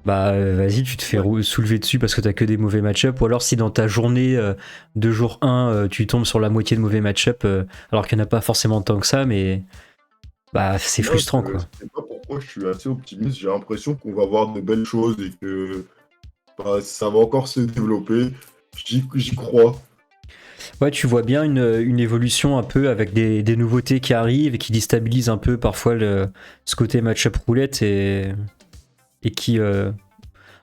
vas-y, tu te fais Ouais. soulever dessus parce que t'as que des mauvais match-up, ou alors si dans ta journée de jour 1 tu tombes sur la moitié de mauvais match-up alors qu'il n'y en a pas forcément tant que ça, mais bah c'est Moi, frustrant, je quoi. sais pas pourquoi je suis assez optimiste. J'ai l'impression qu'on va voir de belles choses et que bah, ça va encore se développer. J'y crois. Ouais, tu vois bien une évolution un peu avec des nouveautés qui arrivent et qui déstabilisent un peu parfois ce côté match-up roulette et qui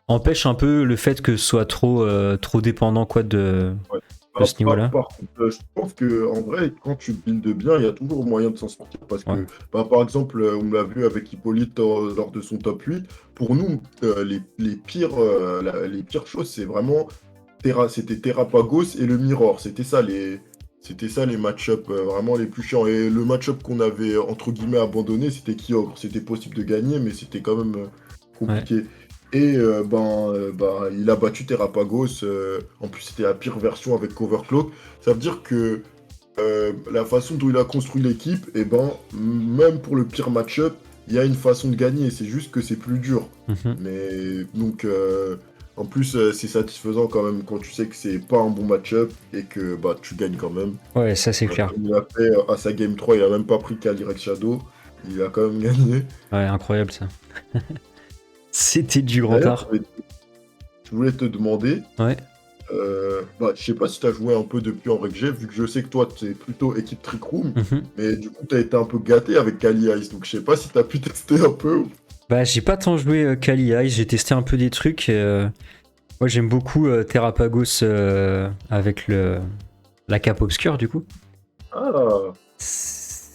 empêche un peu le fait que ce soit trop dépendant, quoi, Ouais. de ce niveau-là. Par contre, je pense que en vrai, quand tu builds bien, il y a toujours moyen de s'en sortir. Parce Ouais. que, bah, par exemple, on l'a vu avec Hippolyte lors de son top 8. Pour nous, les pires choses, c'est vraiment c'était Terrapagos et le Mirror. C'était ça les match-up vraiment les plus chiants. Et le match-up qu'on avait entre guillemets abandonné, c'était Kyogre. C'était possible de gagner, mais c'était quand même Ouais. compliqué. Et il a battu Terrapagos. En plus, c'était la pire version avec Covercloak. Ça veut dire que la façon dont il a construit l'équipe, et ben, même pour le pire match-up, il y a une façon de gagner. C'est juste que c'est plus dur. Mhm. Mais donc, En plus, c'est satisfaisant quand même quand tu sais que c'est pas un bon match-up et que bah, tu gagnes quand même. Ouais, ça c'est clair. Comme il a fait à sa Game 3, il a même pas pris Calyrex Shadow. Il a quand même gagné. Ouais, incroyable ça. C'était du grand D'ailleurs, art. je voulais te demander, Ouais. bah, je sais pas si tu as joué un peu depuis en règle G, vu que je sais que toi, tu es plutôt équipe Trick Room, Mhm. mais du coup, tu as été un peu gâté avec Kali Ice, donc je sais pas si tu as pu tester un peu. Bah, j'ai pas tant joué Kali Ice, j'ai testé un peu des trucs. Moi, j'aime beaucoup Terrapagos avec la cape obscure, du coup. Ah,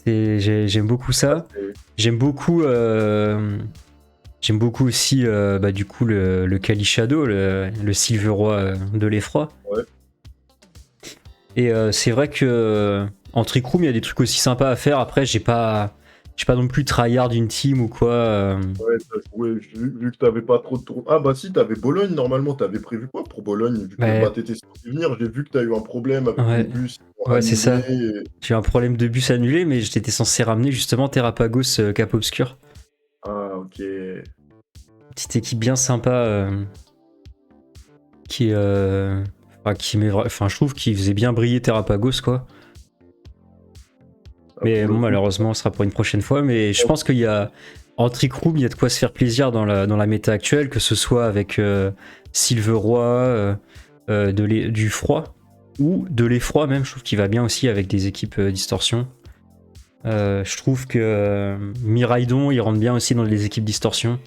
J'aime beaucoup ah, ça. J'aime beaucoup, j'aime beaucoup aussi, bah, du coup, le Kali Shadow, le Silver Roi de l'effroi. ouais. Et c'est vrai que en Trick Room, il y a des trucs aussi sympas à faire. Après, j'ai pas non plus tryhard une team ou quoi. Ouais, t'as joué, vu que t'avais pas trop de tours. Ah bah si, t'avais Bologne, normalement, t'avais prévu quoi pour Bologne? Vu que bah, Mais t'étais censé venir, j'ai vu que t'as eu un problème avec les ouais, bus, ils ont ouais, c'est annulé. ça. J'ai eu un problème de bus annulé, mais j'étais censé ramener justement Terrapagos Cap Obscur. Ah, ok. Petite équipe bien sympa qui, enfin, je trouve qu'il faisait bien briller Terrapagos, quoi. Ah, Mais pour le bon, coup, malheureusement, ce sera pour une prochaine fois. Mais je pense qu'il y a, en Trick Room, il y a de quoi se faire plaisir dans la méta actuelle, que ce soit avec Silver Roi, du froid, ou de l'effroi même. Je trouve qu'il va bien aussi avec des équipes distorsion. Je trouve que Miraidon, il rentre bien aussi dans les équipes distorsion.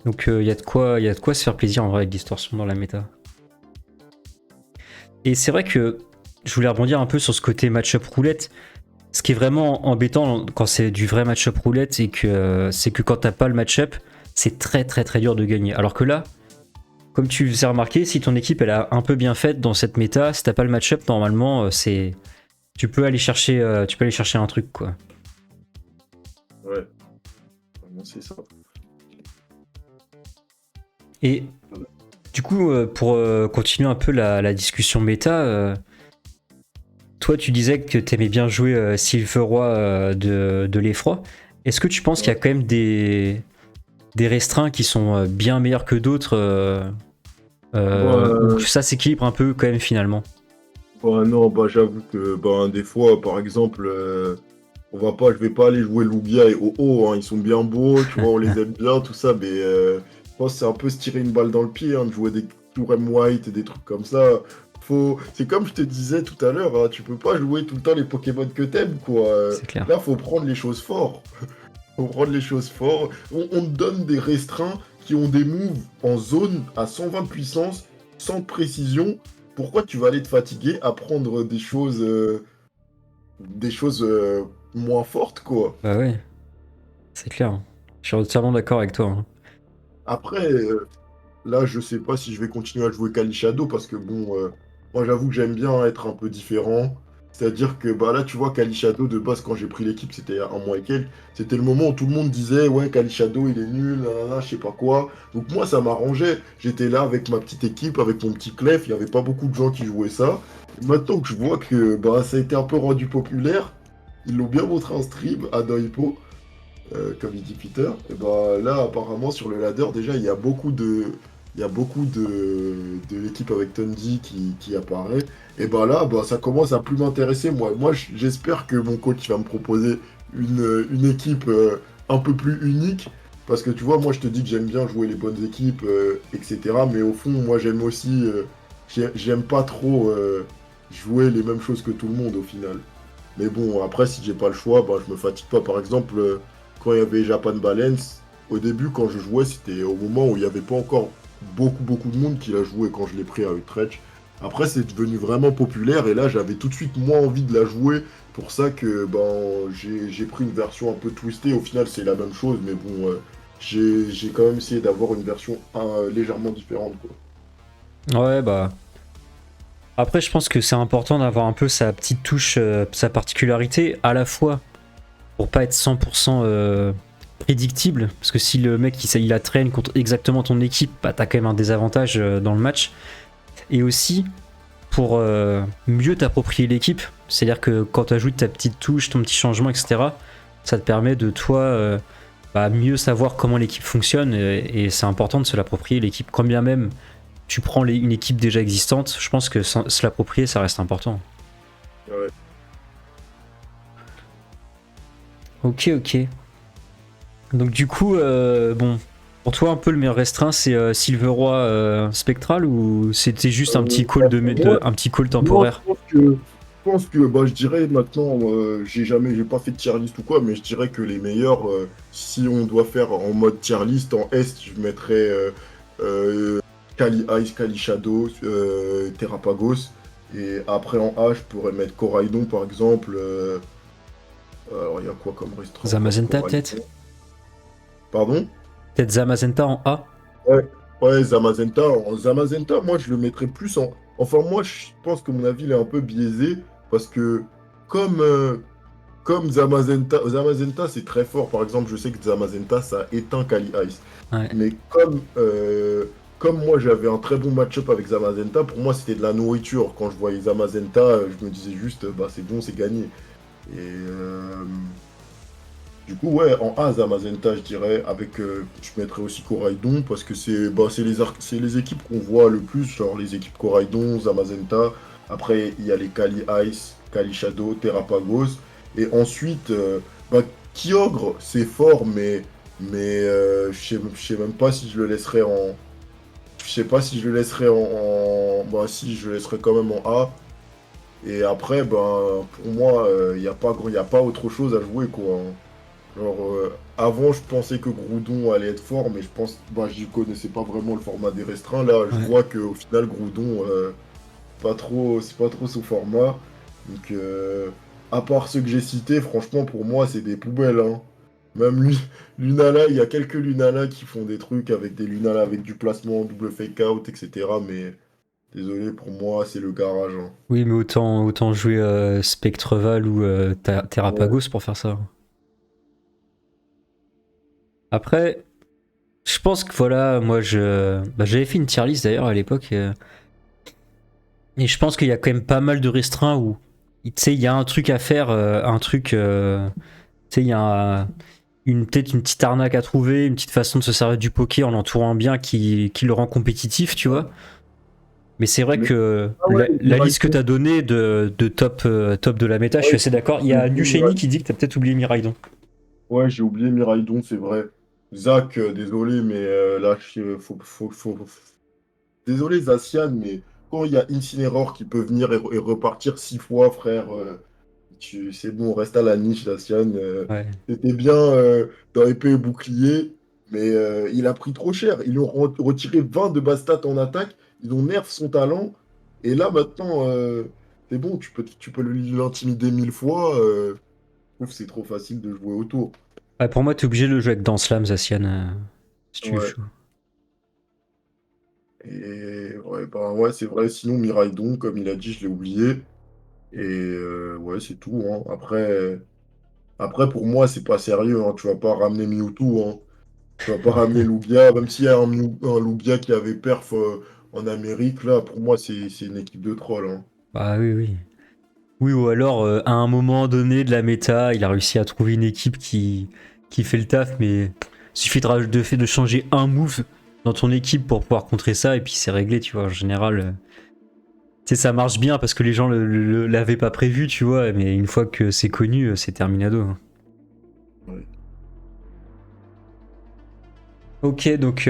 Donc il y a de quoi se faire plaisir en vrai avec distorsion dans la méta. Et c'est vrai que je voulais rebondir un peu sur ce côté match-up roulette. Ce qui est vraiment embêtant quand c'est du vrai match-up roulette, c'est que quand t'as pas le match-up, c'est très très très dur de gagner. Alors que là, comme tu faisais remarquer, si ton équipe elle a un peu bien faite dans cette méta, si t'as pas le match-up, normalement tu peux aller chercher un truc, quoi. ouais, vraiment, c'est ça. Et du coup, pour continuer un peu la discussion méta, toi tu disais que t'aimais bien jouer Silver Roi de l'effroi. Est-ce que tu penses qu'il y a Ouais. quand même des restreints qui sont bien meilleurs que d'autres ou que Bah, ça s'équilibre un peu quand même finalement? bah non, bah j'avoue que bah, des fois, par exemple, je vais pas aller jouer Lugia et Oh, hein, ils sont bien beaux, tu vois, on les aime bien, tout ça, mais je pense que c'est un peu se tirer une balle dans le pied, hein, de jouer des Tourem White et des trucs comme ça. C'est comme je te disais tout à l'heure, hein, tu peux pas jouer tout le temps les Pokémon que t'aimes, quoi. C'est clair. Là, faut prendre les choses fort. Faut prendre les choses fort. On te donne des restreints qui ont des moves en zone à 120 de puissance, sans précision. Pourquoi tu vas aller te fatiguer à prendre des choses moins fortes, quoi? Bah ouais, c'est clair. Je suis entièrement d'accord avec toi, hein. Après, là, je sais pas si je vais continuer à jouer Kali Shadow parce que bon, moi j'avoue que j'aime bien être un peu différent. C'est-à-dire que bah là, tu vois, Kali Shadow de base, quand j'ai pris l'équipe, c'était il y a un mois et quelques. C'était le moment où tout le monde disait, ouais, Kali Shadow, il est nul, nanana, je sais pas quoi. Donc moi, ça m'arrangeait. J'étais là avec ma petite équipe, avec mon petit Clef. Il y avait pas beaucoup de gens qui jouaient ça. Et maintenant que je vois que bah ça a été un peu rendu populaire, ils l'ont bien montré en stream à Doipo, comme il dit Peter, et bah là apparemment sur le ladder déjà il y a beaucoup de l'équipe avec Tundi qui apparaît. Et bah là bah, ça commence à plus m'intéresser moi. Moi j'espère que mon coach va me proposer une équipe un peu plus unique. Parce que tu vois, moi je te dis que j'aime bien jouer les bonnes équipes, etc. Mais au fond, moi j'aime aussi. J'aime pas trop jouer les mêmes choses que tout le monde au final. Mais bon, après, si j'ai pas le choix, bah, je me fatigue pas. Par exemple, quand il y avait Japan Balance, au début, quand je jouais, c'était au moment où il n'y avait pas encore beaucoup de monde qui l'a joué quand je l'ai pris à Utrecht. Après, c'est devenu vraiment populaire et là, j'avais tout de suite moins envie de la jouer. Pour ça que ben, j'ai pris une version un peu twistée. Au final, c'est la même chose, mais bon, j'ai quand même essayé d'avoir une version légèrement différente, quoi. Ouais, bah. Après, je pense que c'est important d'avoir un peu sa petite touche, sa particularité, à la fois pour pas être 100% prédictible, parce que si le mec il la traîne contre exactement ton équipe, bah t'as quand même un désavantage dans le match, et aussi pour mieux t'approprier l'équipe, c'est-à-dire que quand tu ajoutes ta petite touche, ton petit changement, etc., ça te permet de toi bah, mieux savoir comment l'équipe fonctionne et c'est important de se l'approprier l'équipe. Quand bien même tu prends une équipe déjà existante, je pense que se l'approprier ça reste important. Ouais. Ok, ok. Donc du coup, bon, pour toi un peu le meilleur restreint c'est Silveroi Spectral ou c'était juste un petit call Moi, un petit call moi, temporaire? bah, je dirais maintenant, j'ai pas fait de tier list ou quoi, mais je dirais que les meilleurs, si on doit faire en mode tier list, en Est, je mettrais Kali Ice, Kali Shadow, Terrapagos, et après en A, je pourrais mettre Coraidon par exemple. Alors, il y a quoi comme restreint encore? Zamazenta peut-être? Coraidon. Pardon? Peut-être Zamazenta en A? Ouais, ouais, Zamazenta. Zamazenta, moi, je le mettrais plus en. Enfin, moi, je pense que mon avis il est un peu biaisé parce que comme, comme Zamazenta, c'est très fort. Par exemple, je sais que Zamazenta, ça éteint Kali Ice. Ouais. Mais comme moi, j'avais un très bon match-up avec Zamazenta, pour moi, c'était de la nourriture. Quand je voyais Zamazenta, je me disais juste, bah, c'est bon, c'est gagné. Et du coup, ouais, en A, Zamazenta, je dirais, avec, je mettrais aussi Coraidon, parce que c'est les équipes qu'on voit le plus, genre les équipes Coraidon, Zamazenta. Après, il y a les Kali Ice, Kali Shadow, Terrapagos. Et ensuite, bah, Kyogre, c'est fort, mais je sais même pas si je le laisserais en. Je sais pas si je le laisserais bah, si, je le laisserais quand même en A. Et après, ben, pour moi, y a pas autre chose à jouer, quoi, hein. Genre, avant, je pensais que Groudon allait être fort, mais je pense, bah, j'y connaissais pas vraiment le format des restreints. Là, je Ouais. vois qu'au final, Groudon, c'est pas trop son format. Donc, à part ceux que j'ai cités, franchement, pour moi, c'est des poubelles, hein. Même Lunala, il y a quelques Lunala qui font des trucs avec des Lunala avec du placement, double fake out, etc. Mais désolé, pour moi, c'est le garage, hein. Oui, mais autant jouer Spectreval ou Ouais. Terrapagos pour faire ça. Après, je pense que voilà, moi j'avais fait une tier list d'ailleurs à l'époque et je pense qu'il y a quand même pas mal de restreints où tu sais il y a un truc à faire, tu sais il y a peut-être une petite arnaque à trouver, une petite façon de se servir du poké en l'entourant bien qui le rend compétitif, tu vois. Mais c'est vrai Mais, que ah ouais, la liste que t'as donnée de top, top de la méta, je suis ouais, assez d'accord. Il y j'ai a oublié Nusheni Miraidon. qui dit que t'as peut-être oublié Miraidon. Ouais, j'ai oublié Miraidon, c'est vrai. Zach, désolé, mais là, désolé, Zacian, mais quand il y a Incineroar qui peut venir et repartir 6 fois, frère, c'est bon, reste à la niche, Zacian. Ouais. C'était bien dans épée et bouclier, mais il a pris trop cher. Ils lui ont retiré 20 de base stat en attaque, ils ont nerf son talent, et là, maintenant, c'est bon, tu peux l'intimider 1000 fois. Je trouve que c'est trop facile de jouer autour. Ouais, pour moi, t'es obligé de le jouer avec dans Slam, Zacian, si tu Ouais. joues. Et ouais, bah ouais, c'est vrai. Sinon, Miraidon, comme il a dit, je l'ai oublié. Et ouais, c'est tout, hein. Après, pour moi, c'est pas sérieux, hein. Tu vas pas ramener Mewtwo, hein. Tu vas pas ramener Lugia, même s'il y a un Lugia qui avait perf en Amérique, là, pour moi, c'est une équipe de trolls, hein. Bah oui, oui. Oui, ou alors, à un moment donné de la méta, il a réussi à trouver une équipe qui fait le taf, mais il suffit de changer un move dans ton équipe pour pouvoir contrer ça, et puis c'est réglé, tu vois. En général, tu sais, ça marche bien parce que les gens l'avaient pas prévu, tu vois, mais une fois que c'est connu, c'est terminado, hein. Ouais. Ok, donc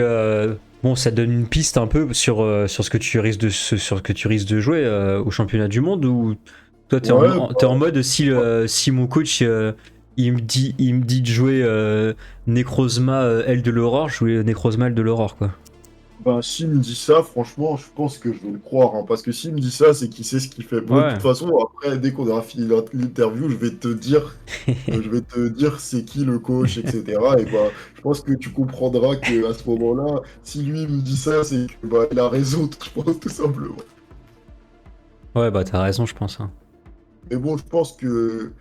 bon, ça donne une piste un peu sur ce que tu risques sur ce que tu risques de jouer au championnat du monde ou toi Ouais, t'es en mode si mon coach il me dit de jouer Necrozma aile de l'aurore, jouer Necrozma aile de l'aurore quoi. bah, s'il me dit ça, franchement, je pense que je vais le croire, hein, parce que s'il me dit ça, c'est qu'il sait ce qu'il fait. Bon, de toute Ouais. façon, après, dès qu'on aura fini l'interview, je vais te dire c'est qui le coach, etc. Et bah, je pense que tu comprendras que à ce moment-là, si lui me dit ça, c'est que bah, il a raison, je pense tout simplement. Ouais, bah t'as raison, je pense, hein. Mais bon, je pense que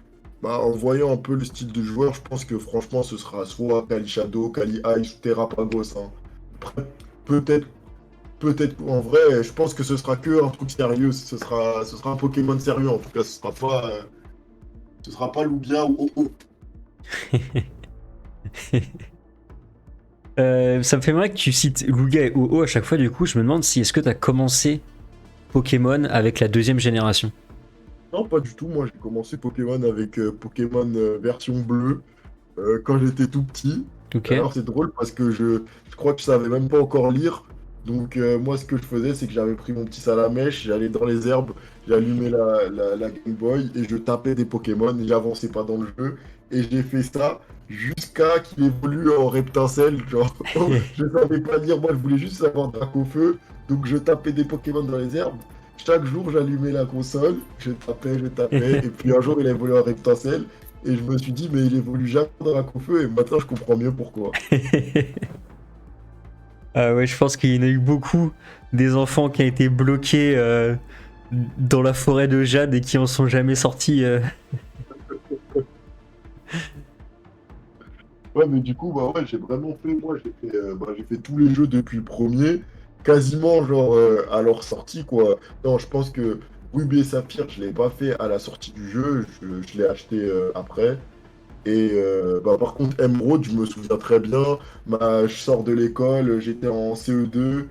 bah, en voyant un peu le style du joueur, je pense que franchement, ce sera soit Kali Shadow, Kali Ice, Terrapagos, hein. Après, peut-être peut-être en vrai, je pense que ce sera que un truc sérieux, ce sera un Pokémon sérieux en tout cas, ce sera pas Lugia ou Oh. Ça me fait marrer que tu cites Lugia et Oh-Oh à chaque fois, du coup, je me demande si est-ce que t'as commencé Pokémon avec la deuxième génération. Non, pas du tout. Moi, j'ai commencé Pokémon avec Pokémon version bleue quand j'étais tout petit. Ok. Alors, c'est drôle parce que je crois que je savais même pas encore lire. Donc, moi, ce que je faisais, c'est que j'avais pris mon petit salamèche, j'allais dans les herbes, j'allumais la Game Boy et je tapais des Pokémon et j'avançais pas dans le jeu. Et j'ai fait ça jusqu'à qu'il évolue en Reptincelle. Genre, je savais pas lire, moi, je voulais juste savoir Dracofeu. Donc, je tapais des Pokémon dans les herbes. Chaque jour, j'allumais la console, je tapais, et puis un jour, il a évolué en Reptincelle. Et je me suis dit, mais il évolue jamais dans la feu et maintenant je comprends mieux pourquoi. Ah ouais, je pense qu'il y en a eu beaucoup des enfants qui ont été bloqués dans la forêt de Jade et qui en sont jamais sortis. Ouais, mais du coup, bah ouais, j'ai vraiment fait, moi, j'ai fait tous les jeux depuis le premier, quasiment genre à leur sortie, quoi. Non, je pense que Ruby et Saphir, je l'ai pas fait à la sortie du jeu, je l'ai acheté après. Et bah, par contre, Emerald, je me souviens très bien, je sors de l'école, j'étais en CE2,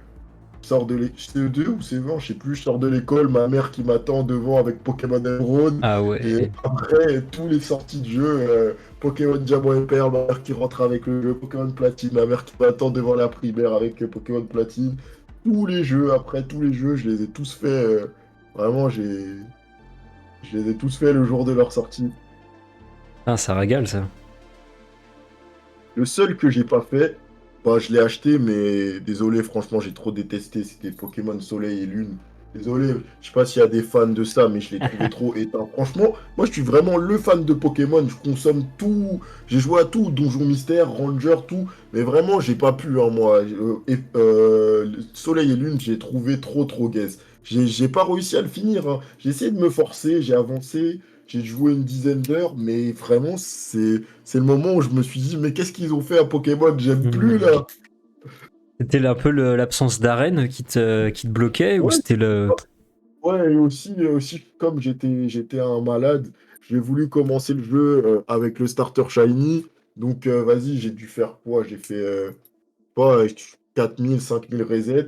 CE2 ou CE1, je sais plus, je sors de l'école, ma mère qui m'attend devant avec Pokémon Emerald, Ah et ouais. après, tous les sorties de jeu, Pokémon Diamant et Perle, ma mère qui rentre avec le jeu, Pokémon Platine, ma mère qui m'attend devant la primaire avec Pokémon Platine, tous les jeux, après tous les jeux, je les ai tous faits, vraiment, je les ai tous faits le jour de leur sortie. Ah, ça régale ça. Le seul que j'ai pas fait, bah, je l'ai acheté, mais désolé, franchement, j'ai trop détesté. C'était Pokémon Soleil et Lune. Désolé, je sais pas s'il y a des fans de ça, mais je l'ai trouvé trop éteint. Franchement, moi, je suis vraiment le fan de Pokémon. Je consomme tout. J'ai joué à tout, Donjon Mystère, Ranger, tout. Mais vraiment, j'ai pas pu, hein, moi. Soleil et Lune, j'ai trouvé trop gaze. J'ai pas réussi à le finir, hein. J'ai essayé de me forcer, j'ai avancé. J'ai joué une dizaine d'heures, mais vraiment, c'est le moment où je me suis dit, mais qu'est-ce qu'ils ont fait à Pokémon? J'aime plus Mhm. là. C'était un peu l'absence d'arène qui te bloquait ou Ouais, c'était le. ouais, et aussi comme j'étais un malade, j'ai voulu commencer le jeu avec le starter Shiny. Donc vas-y, j'ai dû faire quoi? J'ai fait pas 4000, 5000 resets.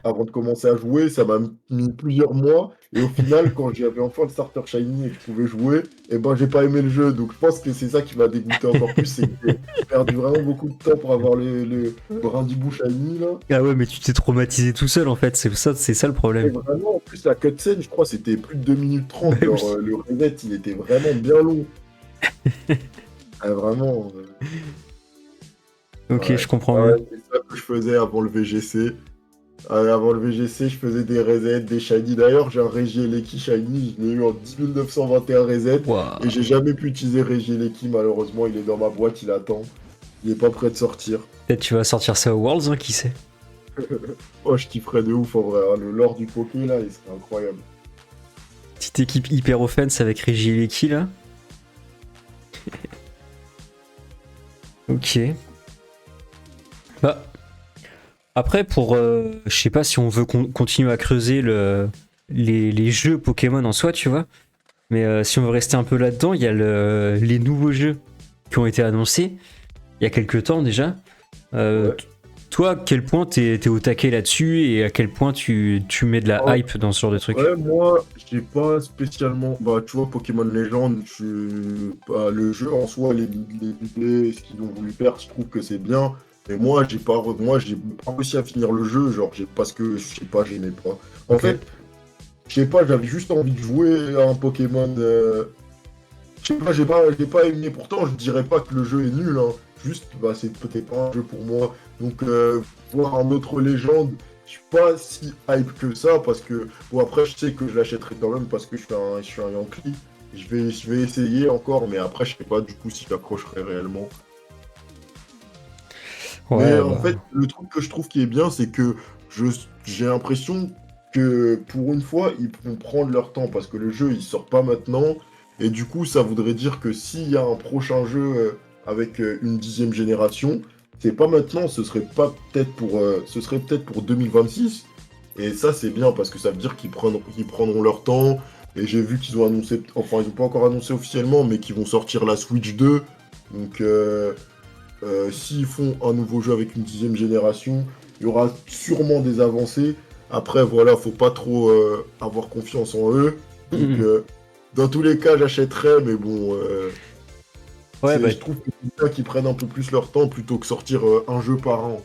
Avant de commencer à jouer, ça m'a mis plusieurs mois. Et au final, quand j'avais enfin le starter shiny et que je pouvais jouer, et ben j'ai pas aimé le jeu. Donc je pense que c'est ça qui m'a dégoûté encore plus, c'est que j'ai perdu vraiment beaucoup de temps pour avoir le Brindibou shiny là. Ah ouais, mais tu t'es traumatisé tout seul en fait, c'est ça le Et problème. vraiment, en plus la cutscene, je crois, c'était plus de 2 minutes Bah 30. Genre oui. le reset, il était vraiment bien long. Ah, vraiment. Ok, Ouais. je comprends Ah mieux. ouais, c'est ça que je faisais avant le VGC. Avant le VGC, je faisais des resets, des shiny. D'ailleurs, j'ai un Regieleki shiny, je l'ai eu en 10921 resets. Et Waouh. j'ai jamais pu utiliser Regieleki, malheureusement. Il est dans ma boîte, il attend. Il est pas prêt de sortir. Peut-être tu vas sortir ça au Worlds, hein, qui sait. Oh, je kifferais de ouf en vrai, hein. Le lore du Poké là, il serait incroyable. Petite équipe hyper offense avec Regieleki là. Ok. Bah, après, je sais pas si on veut continuer à creuser les jeux Pokémon en soi, tu vois. Mais si on veut rester un peu là-dedans, il y a les nouveaux jeux qui ont été annoncés il y a quelques temps déjà. Ouais. Toi, à quel point t'es au taquet là-dessus et à quel point tu mets de la En hype dans ce genre de truc? vrai, moi, j'ai pas spécialement. Bah, tu vois, Pokémon Legend, bah, le jeu en soi, les idées, ce qu'ils ont voulu faire, je trouve que c'est bien. Mais moi, j'ai pas réussi à finir le jeu, genre, parce que, je sais pas, j'aimais pas. En Ok. fait, je sais pas, j'avais juste envie de jouer à un Pokémon. Je sais pas, j'ai pas aimé. Pourtant, je dirais pas que le jeu est nul, hein. Juste, bah, c'est peut-être pas un jeu pour moi. Donc, voir un autre légende, je suis pas si hype que ça parce que, bon, après, je sais que je l'achèterai quand même parce que je suis un Yankee. Je vais essayer encore, mais après, je sais pas du coup si j'accrocherai réellement. Mais Ouais, en bah. fait, le truc que je trouve qui est bien, c'est que je, j'ai l'impression que pour une fois, ils vont prendre leur temps parce que le jeu, il sort pas maintenant. Et du coup, ça voudrait dire que s'il y a un prochain jeu avec une 10e génération, c'est pas maintenant, ce serait pas peut-être ce serait peut-être pour 2026. Et ça, c'est bien parce que ça veut dire qu'ils prendront leur temps. Et j'ai vu qu'ils ont annoncé, enfin, ils n'ont pas encore annoncé officiellement, mais qu'ils vont sortir la Switch 2. Donc, s'ils font un nouveau jeu avec une 10e génération, il y aura sûrement des avancées. Après, voilà, faut pas trop avoir confiance en eux. Donc, dans tous les cas, j'achèterais, mais bon, Ouais, bah, je trouve que c'est bien qu'ils prennent un peu plus leur temps plutôt que sortir un jeu par an.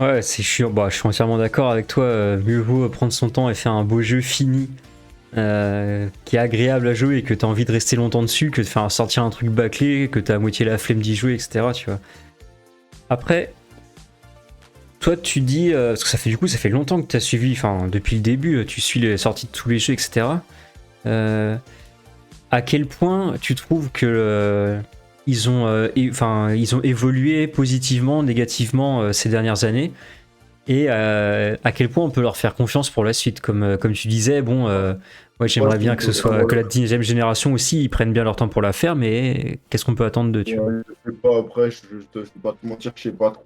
ouais, c'est sûr. Bah, je suis entièrement d'accord avec toi. Mieux vaut prendre son temps et faire un beau jeu fini qui est agréable à jouer et que tu as envie de rester longtemps dessus que de faire sortir un truc bâclé, que tu as à moitié la flemme d'y jouer, etc. Tu vois. Après, toi, tu dis, parce que ça fait longtemps que tu as suivi, enfin, depuis le début, tu suis les sorties de tous les jeux, etc. À quel point tu trouves que ils ont évolué positivement, négativement ces dernières années, et à quel point on peut leur faire confiance pour la suite, comme tu disais, bon, ouais, Moi, je j'aimerais bien trouve que ce soit que la 10e génération aussi, ils prennent bien leur temps pour la faire, mais qu'est-ce qu'on peut attendre d'eux, tu vois. je sais pas, après, je vais pas te mentir que je sais pas trop.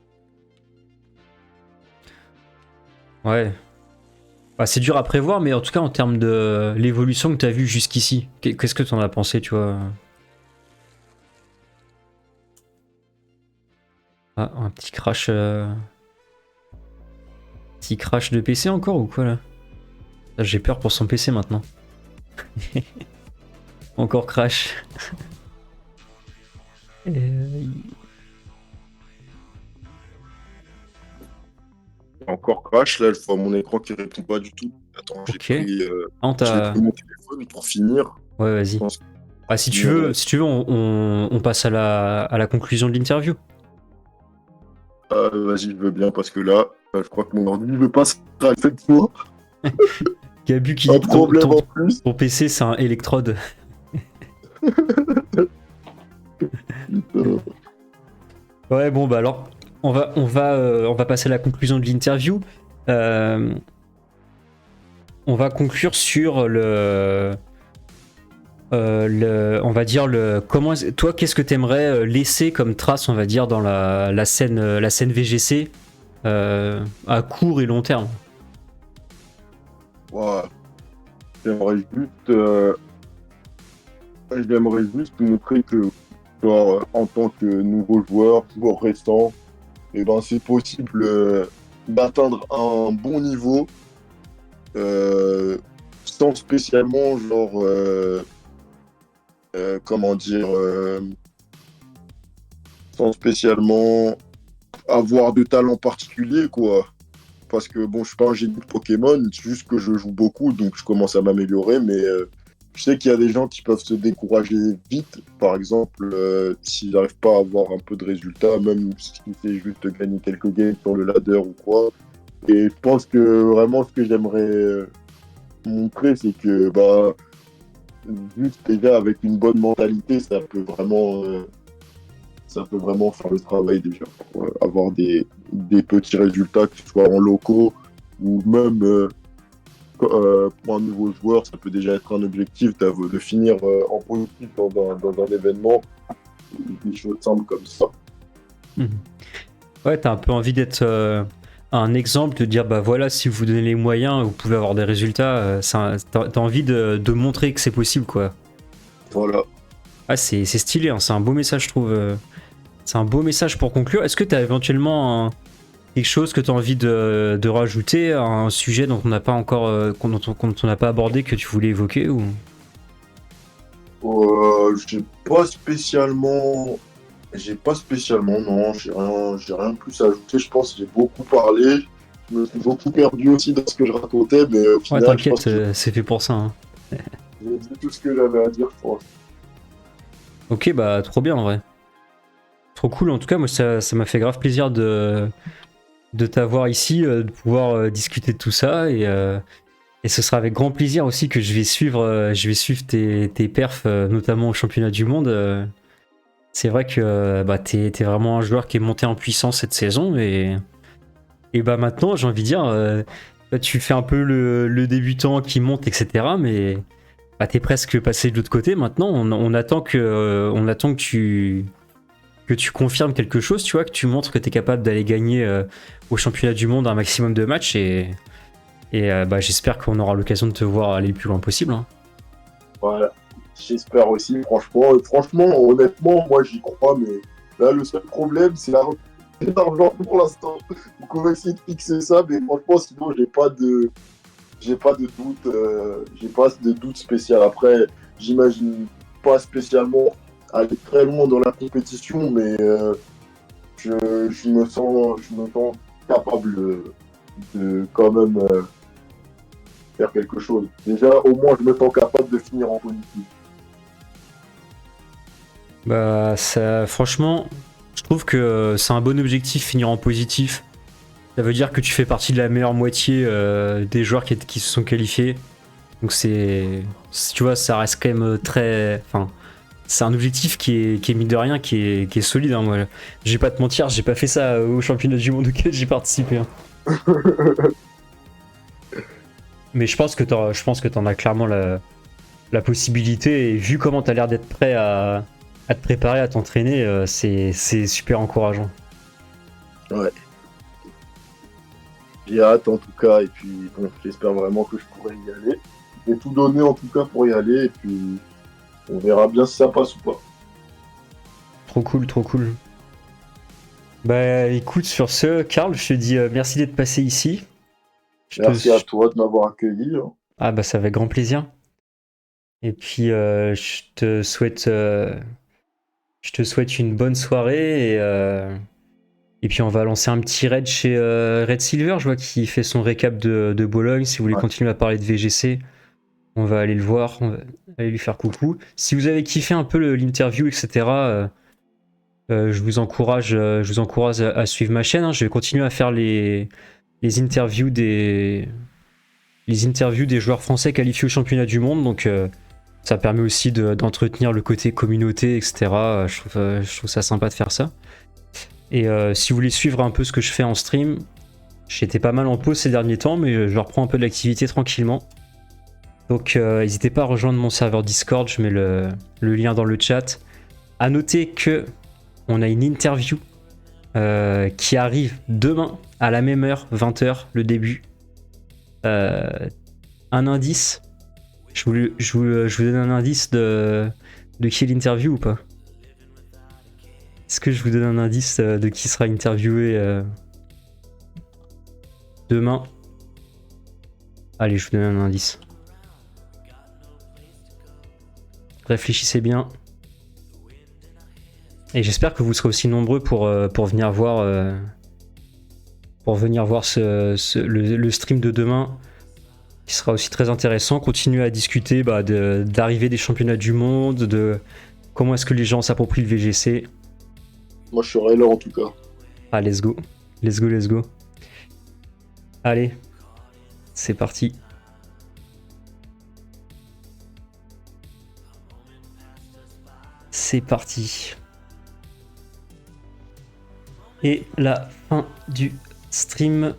Ouais. Bah, c'est dur à prévoir, mais en tout cas en termes de l'évolution que tu as vue jusqu'ici, qu'est-ce que tu en as pensé, tu vois? Ah, un petit crash de PC encore ou quoi là? J'ai peur pour son PC maintenant. Encore crash. Euh, Encore crash, là, je vois mon écran qui répond pas du tout. Attends, Ok. Ah, j'ai pris mon téléphone pour finir. ouais, Je vas-y. pense que Ah, si tu veux, on passe à la conclusion de l'interview. vas-y, je veux bien parce que là, je crois que mon ordi ne veut pas s'arrêter cette fois. Gabu qui Un dit que problème en plus. ton PC c'est un électrode. Ouais, bon, bah alors, on va passer à la conclusion de l'interview. Euh, on va conclure sur on va dire toi, qu'est-ce que t'aimerais laisser comme trace, on va dire, dans la scène VGC à court et long terme. Ouais. J'aimerais juste, euh, j'aimerais juste montrer que, genre, en tant que nouveau joueur récent, eh ben, c'est possible d'atteindre un bon niveau euh, sans spécialement, genre, comment dire, sans spécialement avoir de talent particulier, quoi. Parce que bon, je suis pas un génie de Pokémon, c'est juste que je joue beaucoup, donc je commence à m'améliorer, mais je sais qu'il y a des gens qui peuvent se décourager vite, par exemple, s'ils n'arrivent pas à avoir un peu de résultats, même si c'est juste gagner quelques games sur le ladder ou quoi. Et je pense que vraiment ce que j'aimerais montrer, c'est que bah, juste déjà avec une bonne mentalité, ça peut vraiment faire le travail déjà pour avoir des petits résultats, que ce soit en locaux ou même pour un nouveau joueur, ça peut déjà être un objectif de finir en positif dans un événement, des choses simples comme ça. Mhm. Ouais, t'as un peu envie d'être un exemple, de dire bah voilà, si vous donnez les moyens, vous pouvez avoir des résultats. T'as envie de montrer que c'est possible, quoi. Voilà. Ah, c'est stylé, hein, c'est un beau message, je trouve. C'est un beau message pour conclure. Est-ce que tu as éventuellement quelque chose que tu as envie de rajouter, un sujet dont on n'a pas encore, dont on n'a pas abordé, que tu voulais évoquer ou... J'ai pas spécialement, non, j'ai rien de plus à ajouter. Je pense que j'ai beaucoup parlé. Je me suis beaucoup perdu aussi dans ce que je racontais, mais au Ouais, final, je pense t'inquiète, que c'est fait pour ça, hein. j'ai dit tout ce que j'avais à dire, je pense. Ok, bah trop bien en vrai. Trop cool, en tout cas, moi ça m'a fait grave plaisir de t'avoir ici, de pouvoir discuter de tout ça et ce sera avec grand plaisir aussi que je vais suivre tes perfs, notamment au championnat du monde. C'est vrai que bah, t'es vraiment un joueur qui est monté en puissance cette saison et bah maintenant j'ai envie de dire, bah, tu fais un peu le débutant qui monte, etc. Mais bah, t'es presque passé de l'autre côté maintenant. On attend que tu confirmes quelque chose, tu vois, que tu montres que t'es capable d'aller gagner au championnat du monde un maximum de matchs et bah, j'espère qu'on aura l'occasion de te voir aller le plus loin possible, hein. Voilà. J'espère aussi, franchement, honnêtement, moi j'y crois, mais Là, le seul problème, c'est la reprise d'argent pour l'instant. Donc, on va essayer de fixer ça, mais franchement, sinon, j'ai pas de doute, j'ai pas de doute spécial. Après, j'imagine pas spécialement aller très loin dans la compétition, mais je me sens capable de quand même faire quelque chose. Déjà, au moins, je me sens capable de finir en politique. Bah, ça, franchement, je trouve que c'est un bon objectif, finir en positif. Ça veut dire que tu fais partie de la meilleure moitié des joueurs qui se sont qualifiés. Donc tu vois, ça reste quand même très, enfin, c'est un objectif qui est mis de rien, qui est solide. Hein, moi, je vais pas te mentir, j'ai pas fait ça au championnat du monde auquel j'ai participé. Hein. Mais je pense que t'en as clairement la possibilité. Et vu comment t'as l'air d'être prêt à te préparer, à t'entraîner, c'est super encourageant. Ouais, j'ai hâte en tout cas, et puis bon, j'espère vraiment que je pourrai y aller. Je vais tout donner en tout cas pour y aller, et puis on verra bien si ça passe ou pas. Trop cool, trop cool. Bah écoute, sur ce, Karl, je te dis merci d'être passé ici. Je te... Merci à toi de m'avoir accueilli, hein. Ah bah ça avec grand plaisir. Et puis je te souhaite une bonne soirée et puis on va lancer un petit raid chez Red Silver, je vois qu'il fait son récap de Bologne. Si vous voulez Ouais. continuer à parler de VGC, on va aller le voir, on va aller lui faire coucou. Si vous avez kiffé un peu l'interview, etc., je vous encourage à suivre ma chaîne. Hein. Je vais continuer à faire les interviews des joueurs français qualifiés au championnat du monde. Donc ça permet aussi d'entretenir le côté communauté, etc. Je trouve ça sympa de faire ça. Et si vous voulez suivre un peu ce que je fais en stream, j'étais pas mal en pause ces derniers temps, mais je reprends un peu de l'activité tranquillement. Donc n'hésitez pas à rejoindre mon serveur Discord, je mets le lien dans le chat. À noter que on a une interview qui arrive demain à la même heure, 20h, le début. Un indice. Je vous donne un indice de qui est l'interview ou pas? Est-ce que je vous donne un indice de qui sera interviewé demain? Allez, je vous donne un indice. Réfléchissez bien. Et j'espère que vous serez aussi nombreux pour venir voir, le stream de demain, qui sera aussi très intéressant. Continuer à discuter d'arrivée des championnats du monde, de comment est-ce que les gens s'approprient le VGC. Moi, je serai là en tout cas. Ah, let's go. Let's go, let's go. Allez, c'est parti. C'est parti. Et la fin du stream.